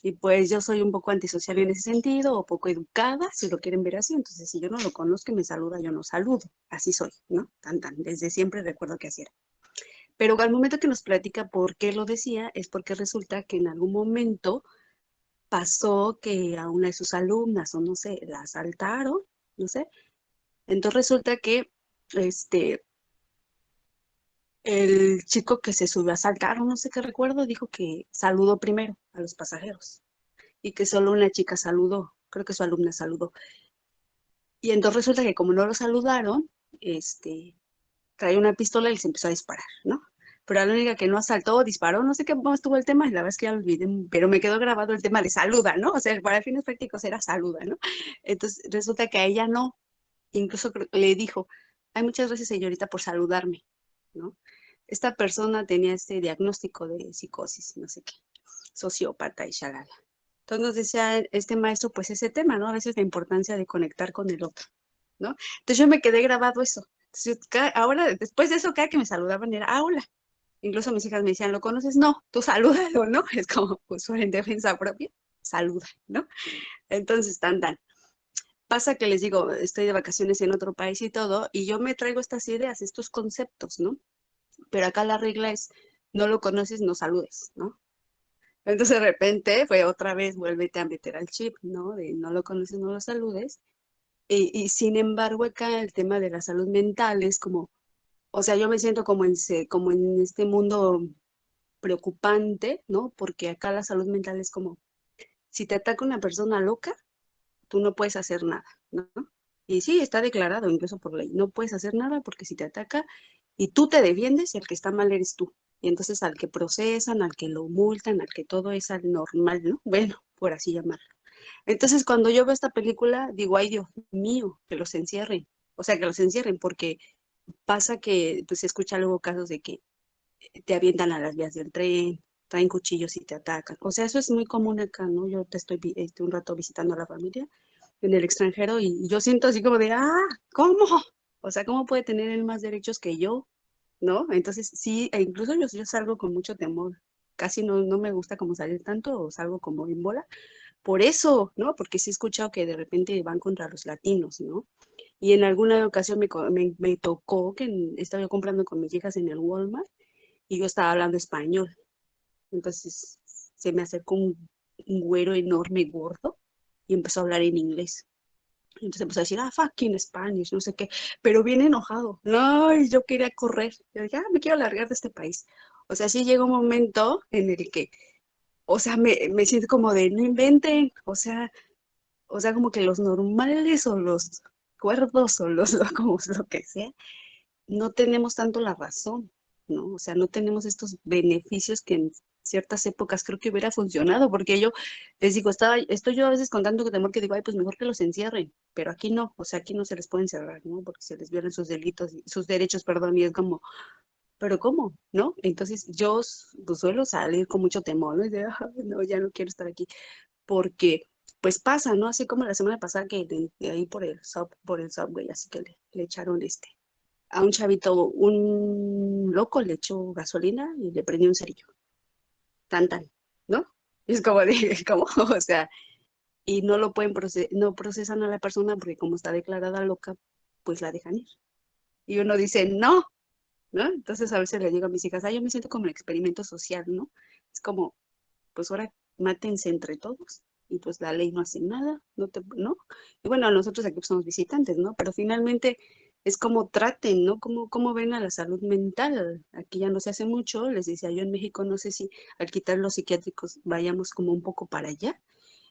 Y pues yo soy un poco antisocial en ese sentido, o poco educada, si lo quieren ver así. Entonces, si yo no lo conozco y me saluda, yo no saludo. Así soy, ¿no? Desde siempre recuerdo que así era. Pero al momento que nos platica por qué lo decía, es porque resulta que en algún momento pasó que a una de sus alumnas, o no sé, la asaltaron, no sé. Entonces resulta que el chico que se subió a asaltar, o no sé qué recuerdo, dijo que saludó primero a los pasajeros y que solo una chica saludó, creo que su alumna saludó. Y entonces resulta que como no lo saludaron, trae una pistola y les empezó a disparar, ¿no? Pero a la única que no asaltó, disparó, no sé cómo estuvo el tema, la verdad es que ya lo olvidé, pero me quedó grabado el tema de saluda, ¿no? O sea, para fines prácticos era saluda, ¿no? Entonces resulta que a ella no, incluso le dijo, hay muchas gracias señorita por saludarme, ¿no? Esta persona tenía este diagnóstico de psicosis, no sé qué, sociópata y shalala. Entonces nos decía este maestro, pues ese tema, ¿no? A veces la importancia de conectar con el otro, ¿no? Entonces yo me quedé grabado eso. Entonces, ahora, después de eso, cada que me saludaban era, hola. Incluso mis hijas me decían, ¿lo conoces? No, tú salúdalo, ¿no? Es como, pues, en defensa propia, saluda, ¿no? Entonces, tan. Pasa que les digo, estoy de vacaciones en otro país y todo, y yo me traigo estas ideas, estos conceptos, ¿no? Pero acá la regla es, no lo conoces, no saludes, ¿no? Entonces de repente fue otra vez, vuélvete a meter al chip, ¿no? De no lo conoces, no lo saludes. Y sin embargo, acá el tema de la salud mental es como, o sea, yo me siento como en este mundo preocupante, ¿no? Porque acá la salud mental es como, si te ataca una persona loca, tú no puedes hacer nada, ¿no? Y sí, está declarado incluso por ley, no puedes hacer nada porque si te ataca y tú te defiendes, el que está mal eres tú. Y entonces al que procesan, al que lo multan, al que todo es al normal, ¿no? Bueno, por así llamarlo. Entonces cuando yo veo esta película, digo, ay Dios mío, que los encierren. O sea, que los encierren porque pasa que pues se escucha luego casos de que te avientan a las vías del tren, traen cuchillos y te atacan. O sea, eso es muy común acá, ¿no? Yo te estoy un rato visitando a la familia en el extranjero y yo siento así como de, ¿cómo? O sea, ¿cómo puede tener él más derechos que yo? ¿No? Entonces sí, e incluso yo salgo con mucho temor. Casi no me gusta como salir tanto o salgo como en bola. Por eso, ¿no? Porque sí he escuchado que de repente van contra los latinos, ¿no? Y en alguna ocasión me tocó que estaba yo comprando con mis hijas en el Walmart y yo estaba hablando español. Entonces se me acercó un güero enorme, gordo, y empezó a hablar en inglés. Entonces empezó a decir, fucking Spanish, no sé qué, pero bien enojado. No, y yo quería correr. Yo dije, me quiero largar de este país. O sea, sí llega un momento en el que, o sea, me siento como de, no inventen, o sea, como que los normales o los cuerdos o los locos, lo que sea, no tenemos tanto la razón, ¿no? O sea, no tenemos estos beneficios que en ciertas épocas creo que hubiera funcionado, porque yo les digo, estoy yo a veces con tanto temor que digo, ay, pues mejor que los encierren, pero aquí no, o sea, aquí no se les puede encerrar, ¿no? Porque se les violan sus delitos, sus derechos, perdón, y es como, pero ¿cómo? ¿No? Entonces yo pues, suelo salir con mucho temor, ¿no? Y de, no, ya no quiero estar aquí, porque pues pasa, ¿no? Así como la semana pasada que de ahí por el subway, así que le echaron a un chavito, un loco le echó gasolina y le prendió un cerillo. Tan, tan, ¿no? Es como de, como, o sea, y no lo pueden no procesan a la persona porque como está declarada loca, pues la dejan ir. Y uno dice, no, ¿no? Entonces a veces le digo a mis hijas, yo me siento como un experimento social, ¿no? Es como, pues ahora mátense entre todos y pues la ley no hace nada, ¿no? Y bueno, nosotros aquí pues, somos visitantes, ¿no? Pero finalmente es como traten, ¿no? Cómo ven a la salud mental. Aquí ya no se hace mucho, les decía yo en México, no sé si al quitar los psiquiátricos vayamos como un poco para allá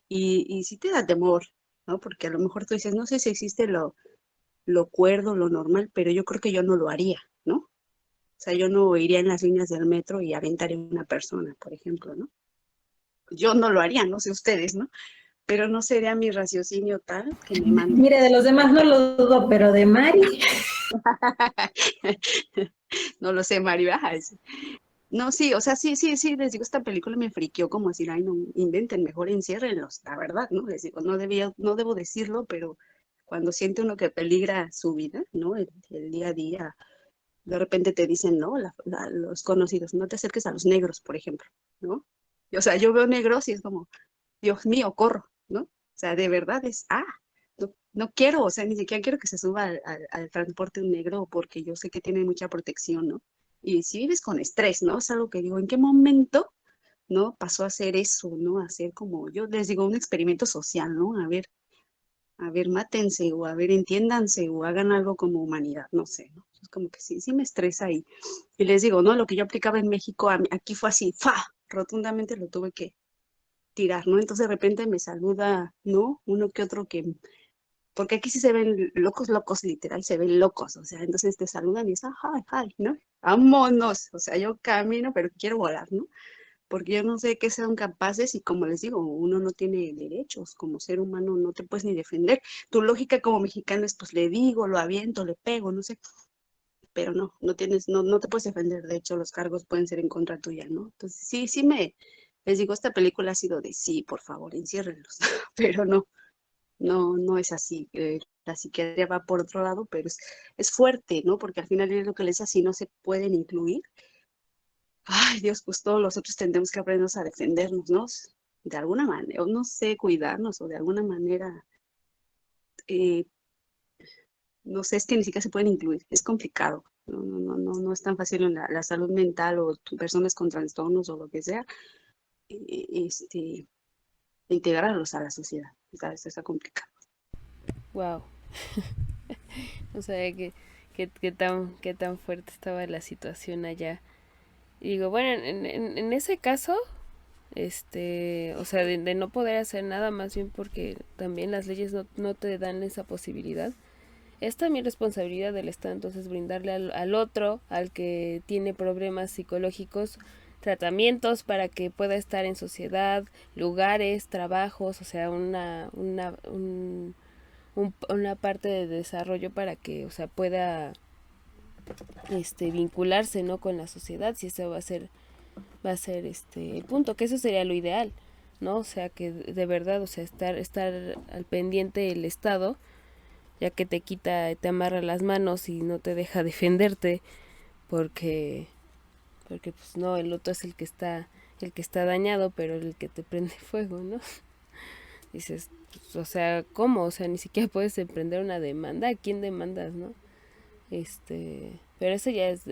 y sí te da temor, ¿no? Porque a lo mejor tú dices, no sé si existe lo cuerdo, lo normal, pero yo creo que yo no lo haría, ¿no? O sea, yo no iría en las líneas del metro y aventaría a una persona, por ejemplo, ¿no? Yo no lo haría, no sé ustedes, ¿no? Pero no sería mi raciocinio tal que me mande. Mire, de los demás no lo dudo, pero de Mari. No lo sé, Mario. No, sí, o sea, sí, les digo, esta película me friqueó como decir, ay, no inventen, mejor enciérrenlos, la verdad, ¿no? Les digo, no debo decirlo, pero cuando siente uno que peligra su vida, ¿no? El día a día, de repente te dicen, ¿no? Los conocidos, no te acerques a los negros, por ejemplo, ¿no? Y, o sea, yo veo negros y es como, Dios mío, corro, ¿no? O sea, de verdad no quiero, o sea, ni siquiera quiero que se suba al transporte un negro porque yo sé que tiene mucha protección, ¿no? Y si vives con estrés, ¿no? Es algo que digo, ¿en qué momento, ¿no? Pasó a ser eso, ¿no? A ser como, yo les digo, un experimento social, ¿no? A ver, mátense o a ver, entiéndanse o hagan algo como humanidad, no sé, ¿no? Es como que sí me estresa y les digo, ¿no? Lo que yo aplicaba en México, aquí fue así, rotundamente lo tuve que tirar, ¿no? Entonces de repente me saluda, ¿no? Uno que otro porque aquí sí se ven locos, locos, literal, se ven locos, o sea, entonces te saludan y es, hi, ¿no? Vámonos, o sea, yo camino, pero quiero volar, ¿no? Porque yo no sé qué sean capaces y como les digo, uno no tiene derechos, como ser humano no te puedes ni defender. Tu lógica como mexicano es, pues le digo, lo aviento, le pego, no sé, pero no te puedes defender, de hecho los cargos pueden ser en contra tuya, ¿no? Entonces les digo, esta película ha sido de sí, por favor, enciérrenlos, pero no es así. La psiquiatría va por otro lado, pero es fuerte, ¿no? Porque al final es lo que les decía, si no se pueden incluir, ay Dios, pues todos los otros tendremos que aprendernos a defendernos, ¿no? De alguna manera, o no sé, cuidarnos, o de alguna manera, eh, no sé, es que ni siquiera se pueden incluir, es complicado. No es tan fácil en la salud mental o personas con trastornos o lo que sea, integrarlos a la sociedad. Está complicado. Wow. No sabía qué tan fuerte estaba la situación allá. Y digo, bueno, en ese caso, o sea, de no poder hacer nada, más bien porque también las leyes no te dan esa posibilidad. Es también responsabilidad del Estado entonces brindarle al otro, al que tiene problemas psicológicos, tratamientos para que pueda estar en sociedad, lugares, trabajos, o sea, una parte de desarrollo para que, o sea, pueda vincularse, ¿no?, con la sociedad, si eso va a ser el punto, que eso sería lo ideal, ¿no? O sea, que de verdad, o sea, estar al pendiente el Estado, ya que te amarra las manos y no te deja defenderte, porque pues no, el otro es el que está dañado, pero el que te prende fuego, ¿no? Dices, pues, o sea, ¿cómo? O sea, ni siquiera puedes emprender una demanda. ¿A quién demandas, no? Pero eso ya es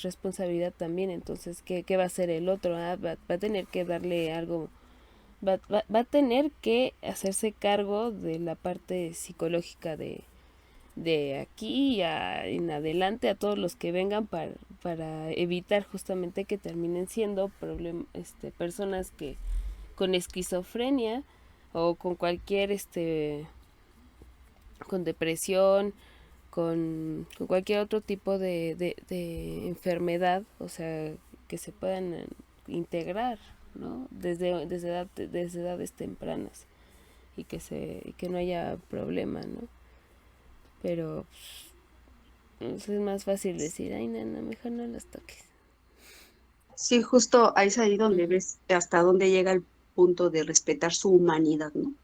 responsabilidad también. Entonces, ¿qué va a hacer el otro? Va a tener que darle algo, va a tener que hacerse cargo de la parte psicológica de aquí en adelante a todos los que vengan para evitar justamente que terminen siendo personas que con esquizofrenia o con cualquier con depresión, con cualquier otro tipo de enfermedad, o sea, que se puedan integrar, ¿no? Desde edades tempranas y que no haya problema, ¿no? Pero pues, es más fácil decir, ay, no, mejor no los toques. Sí, justo ahí es ahí donde Ujú. ves hasta dónde llega el punto de respetar su humanidad, ¿no?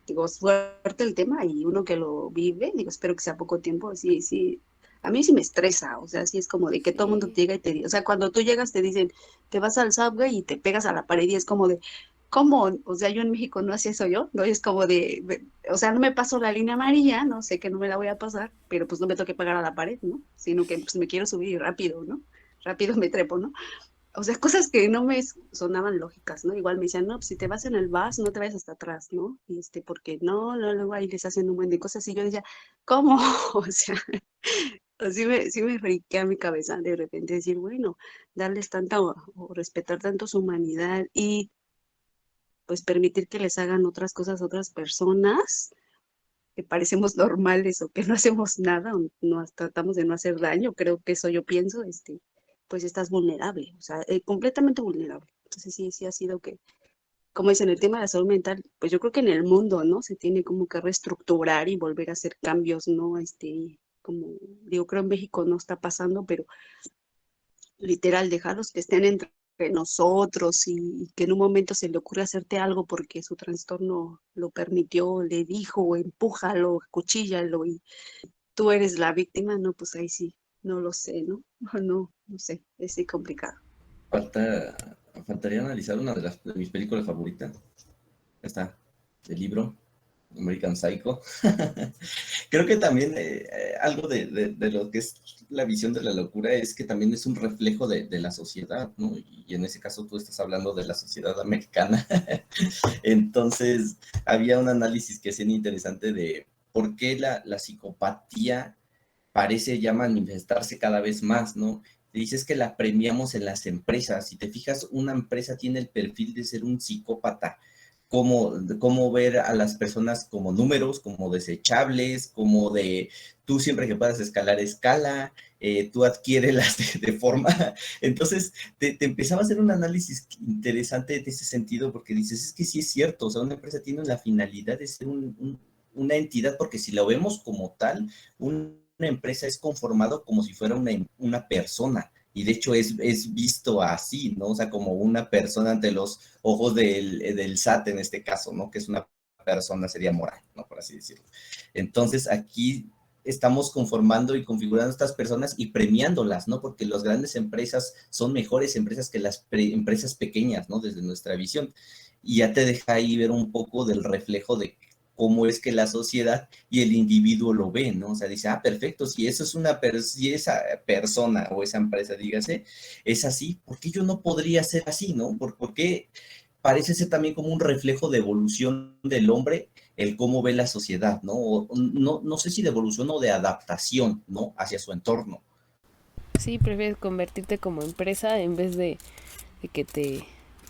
Digo, es fuerte el tema y uno que lo vive, digo, espero que sea poco tiempo, sí, sí, a mí sí me estresa, o sea, sí es como de que todo el mundo Sí, te llega y te dice, o sea, cuando tú llegas te dicen, te vas al subway y te pegas a la pared y es como de, ¿cómo? O sea, yo en México no hacía eso yo, ¿no? Y es como de, o sea, no me paso la línea amarilla, no sé que no me la voy a pasar, pero pues no me toque pegar a la pared, ¿no? Sino que pues me quiero subir rápido, ¿no? Rápido me trepo, ¿no? O sea, cosas que no me sonaban lógicas, ¿no? Igual me decían, no, pues si te vas en el bus, no te vayas hasta atrás, ¿no? Y porque no, luego ahí les hacen un buen de cosas y yo decía, ¿cómo? O sea, sí me friquea mi cabeza de repente decir, bueno, darles tanta o respetar tanto su humanidad y pues permitir que les hagan otras cosas a otras personas que parecemos normales o que no hacemos nada o nos tratamos de no hacer daño, creo que eso yo pienso, pues estás vulnerable, o sea, completamente vulnerable. Entonces sí ha sido que, como dicen, el tema de la salud mental, pues yo creo que en el mundo, ¿no? Se tiene como que reestructurar y volver a hacer cambios, ¿no? Como digo, creo en México no está pasando, pero literal, dejarlos que estén entre nosotros y que en un momento se le ocurre hacerte algo porque su trastorno lo permitió, le dijo, o empújalo, cuchíllalo y tú eres la víctima, no, pues ahí sí, no lo sé, ¿no? No sé, es sí complicado. Falta, faltaría analizar una de mis películas favoritas. Está, el libro, American Psycho. Creo que también algo de lo que es la visión de la locura es que también es un reflejo de la sociedad, ¿no? Y en ese caso tú estás hablando de la sociedad americana. Entonces, había un análisis que es interesante de por qué la psicopatía parece ya manifestarse cada vez más, ¿no? Dices que la premiamos en las empresas. Si te fijas, una empresa tiene el perfil de ser un psicópata. Cómo ver a las personas como números, como desechables, como de tú siempre que puedas escalar, escala, tú adquieres las de forma. Entonces, te empezaba a hacer un análisis interesante de ese sentido, porque dices, es que sí es cierto, o sea, una empresa tiene la finalidad de ser una entidad, porque si lo vemos como tal, una empresa es conformado como si fuera una persona, y de hecho es visto así, ¿no? O sea, como una persona ante los ojos del SAT en este caso, ¿no? Que es una persona, sería moral, ¿no? Por así decirlo. Entonces, aquí estamos conformando y configurando estas personas y premiándolas, ¿no? Porque las grandes empresas son mejores empresas que las empresas pequeñas, ¿no? Desde nuestra visión. Y ya te deja ahí ver un poco del reflejo de cómo es que la sociedad y el individuo lo ven, ¿no? O sea, dice, perfecto, si eso es si esa persona o esa empresa, dígase, es así, ¿por qué yo no podría ser así, no? ¿Por qué parece ser también como un reflejo de evolución del hombre, el cómo ve la sociedad, ¿no? No sé si de evolución o de adaptación, ¿no? Hacia su entorno. sí, prefieres convertirte como empresa en vez de que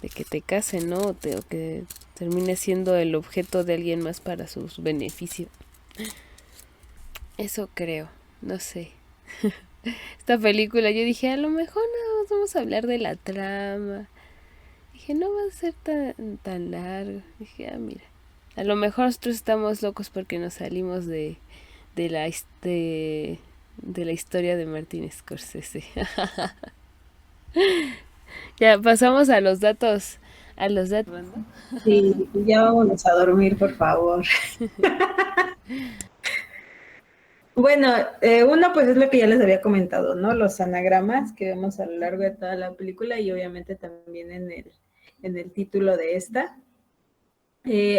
que te casen, ¿no? O que termine siendo el objeto de alguien más para su beneficio. Eso creo, no sé. Esta película, yo dije, a lo mejor no vamos a hablar de la trama. Dije, no va a ser tan largo. Dije, mira, a lo mejor nosotros estamos locos porque nos salimos de la historia de Martin Scorsese. Ya pasamos a los datos. Sí, ya vámonos a dormir, por favor. Bueno, uno pues es lo que ya les había comentado, ¿no? Los anagramas que vemos a lo largo de toda la película y obviamente también en el título de esta.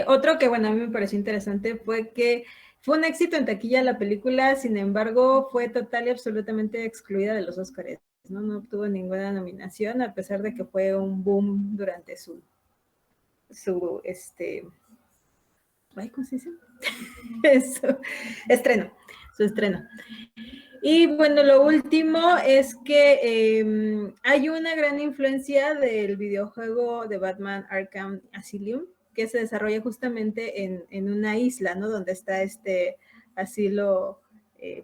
Otro que, bueno, a mí me pareció interesante fue que fue un éxito en taquilla la película, sin embargo, fue total y absolutamente excluida de los Óscares, ¿no? No obtuvo ninguna nominación, a pesar de que fue un boom durante su ¿cómo se dice? Su estreno. Y bueno, lo último es que hay una gran influencia del videojuego de Batman Arkham Asylum, que se desarrolla justamente en una isla, ¿no? Donde está este asilo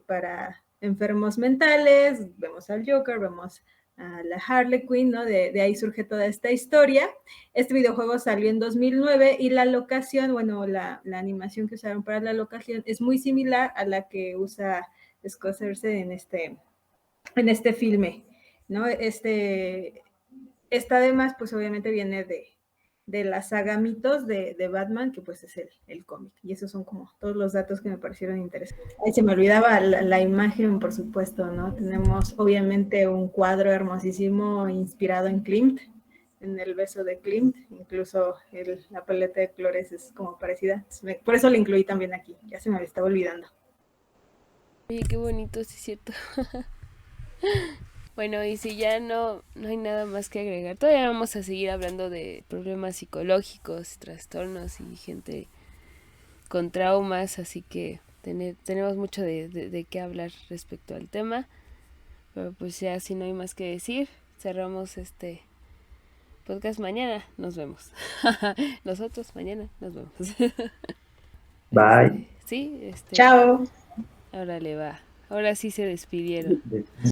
para enfermos mentales, vemos al Joker, vemos a la Harley Quinn, ¿no? De ahí surge toda esta historia. Este videojuego salió en 2009 y la locación, bueno, la animación que usaron para la locación es muy similar a la que usa Scorsese en este filme, ¿no? Esta además, pues obviamente viene de la saga Mitos de Batman, que pues es el cómic. Y esos son como todos los datos que me parecieron interesantes. Ahí se me olvidaba la imagen, por supuesto, ¿no? Tenemos obviamente un cuadro hermosísimo inspirado en Klimt, en el beso de Klimt, incluso la paleta de colores es como parecida. Por eso la incluí también aquí, ya se me estaba olvidando. Oye, qué bonito, sí es cierto. Bueno, y si ya no hay nada más que agregar, todavía vamos a seguir hablando de problemas psicológicos, trastornos y gente con traumas, así que tenemos mucho de qué hablar respecto al tema. Pero pues ya si no hay más que decir, cerramos este podcast mañana. Nos vemos. Nosotros mañana nos vemos. Bye. Sí, Chao. Ahora le va. Ahora sí se despidieron.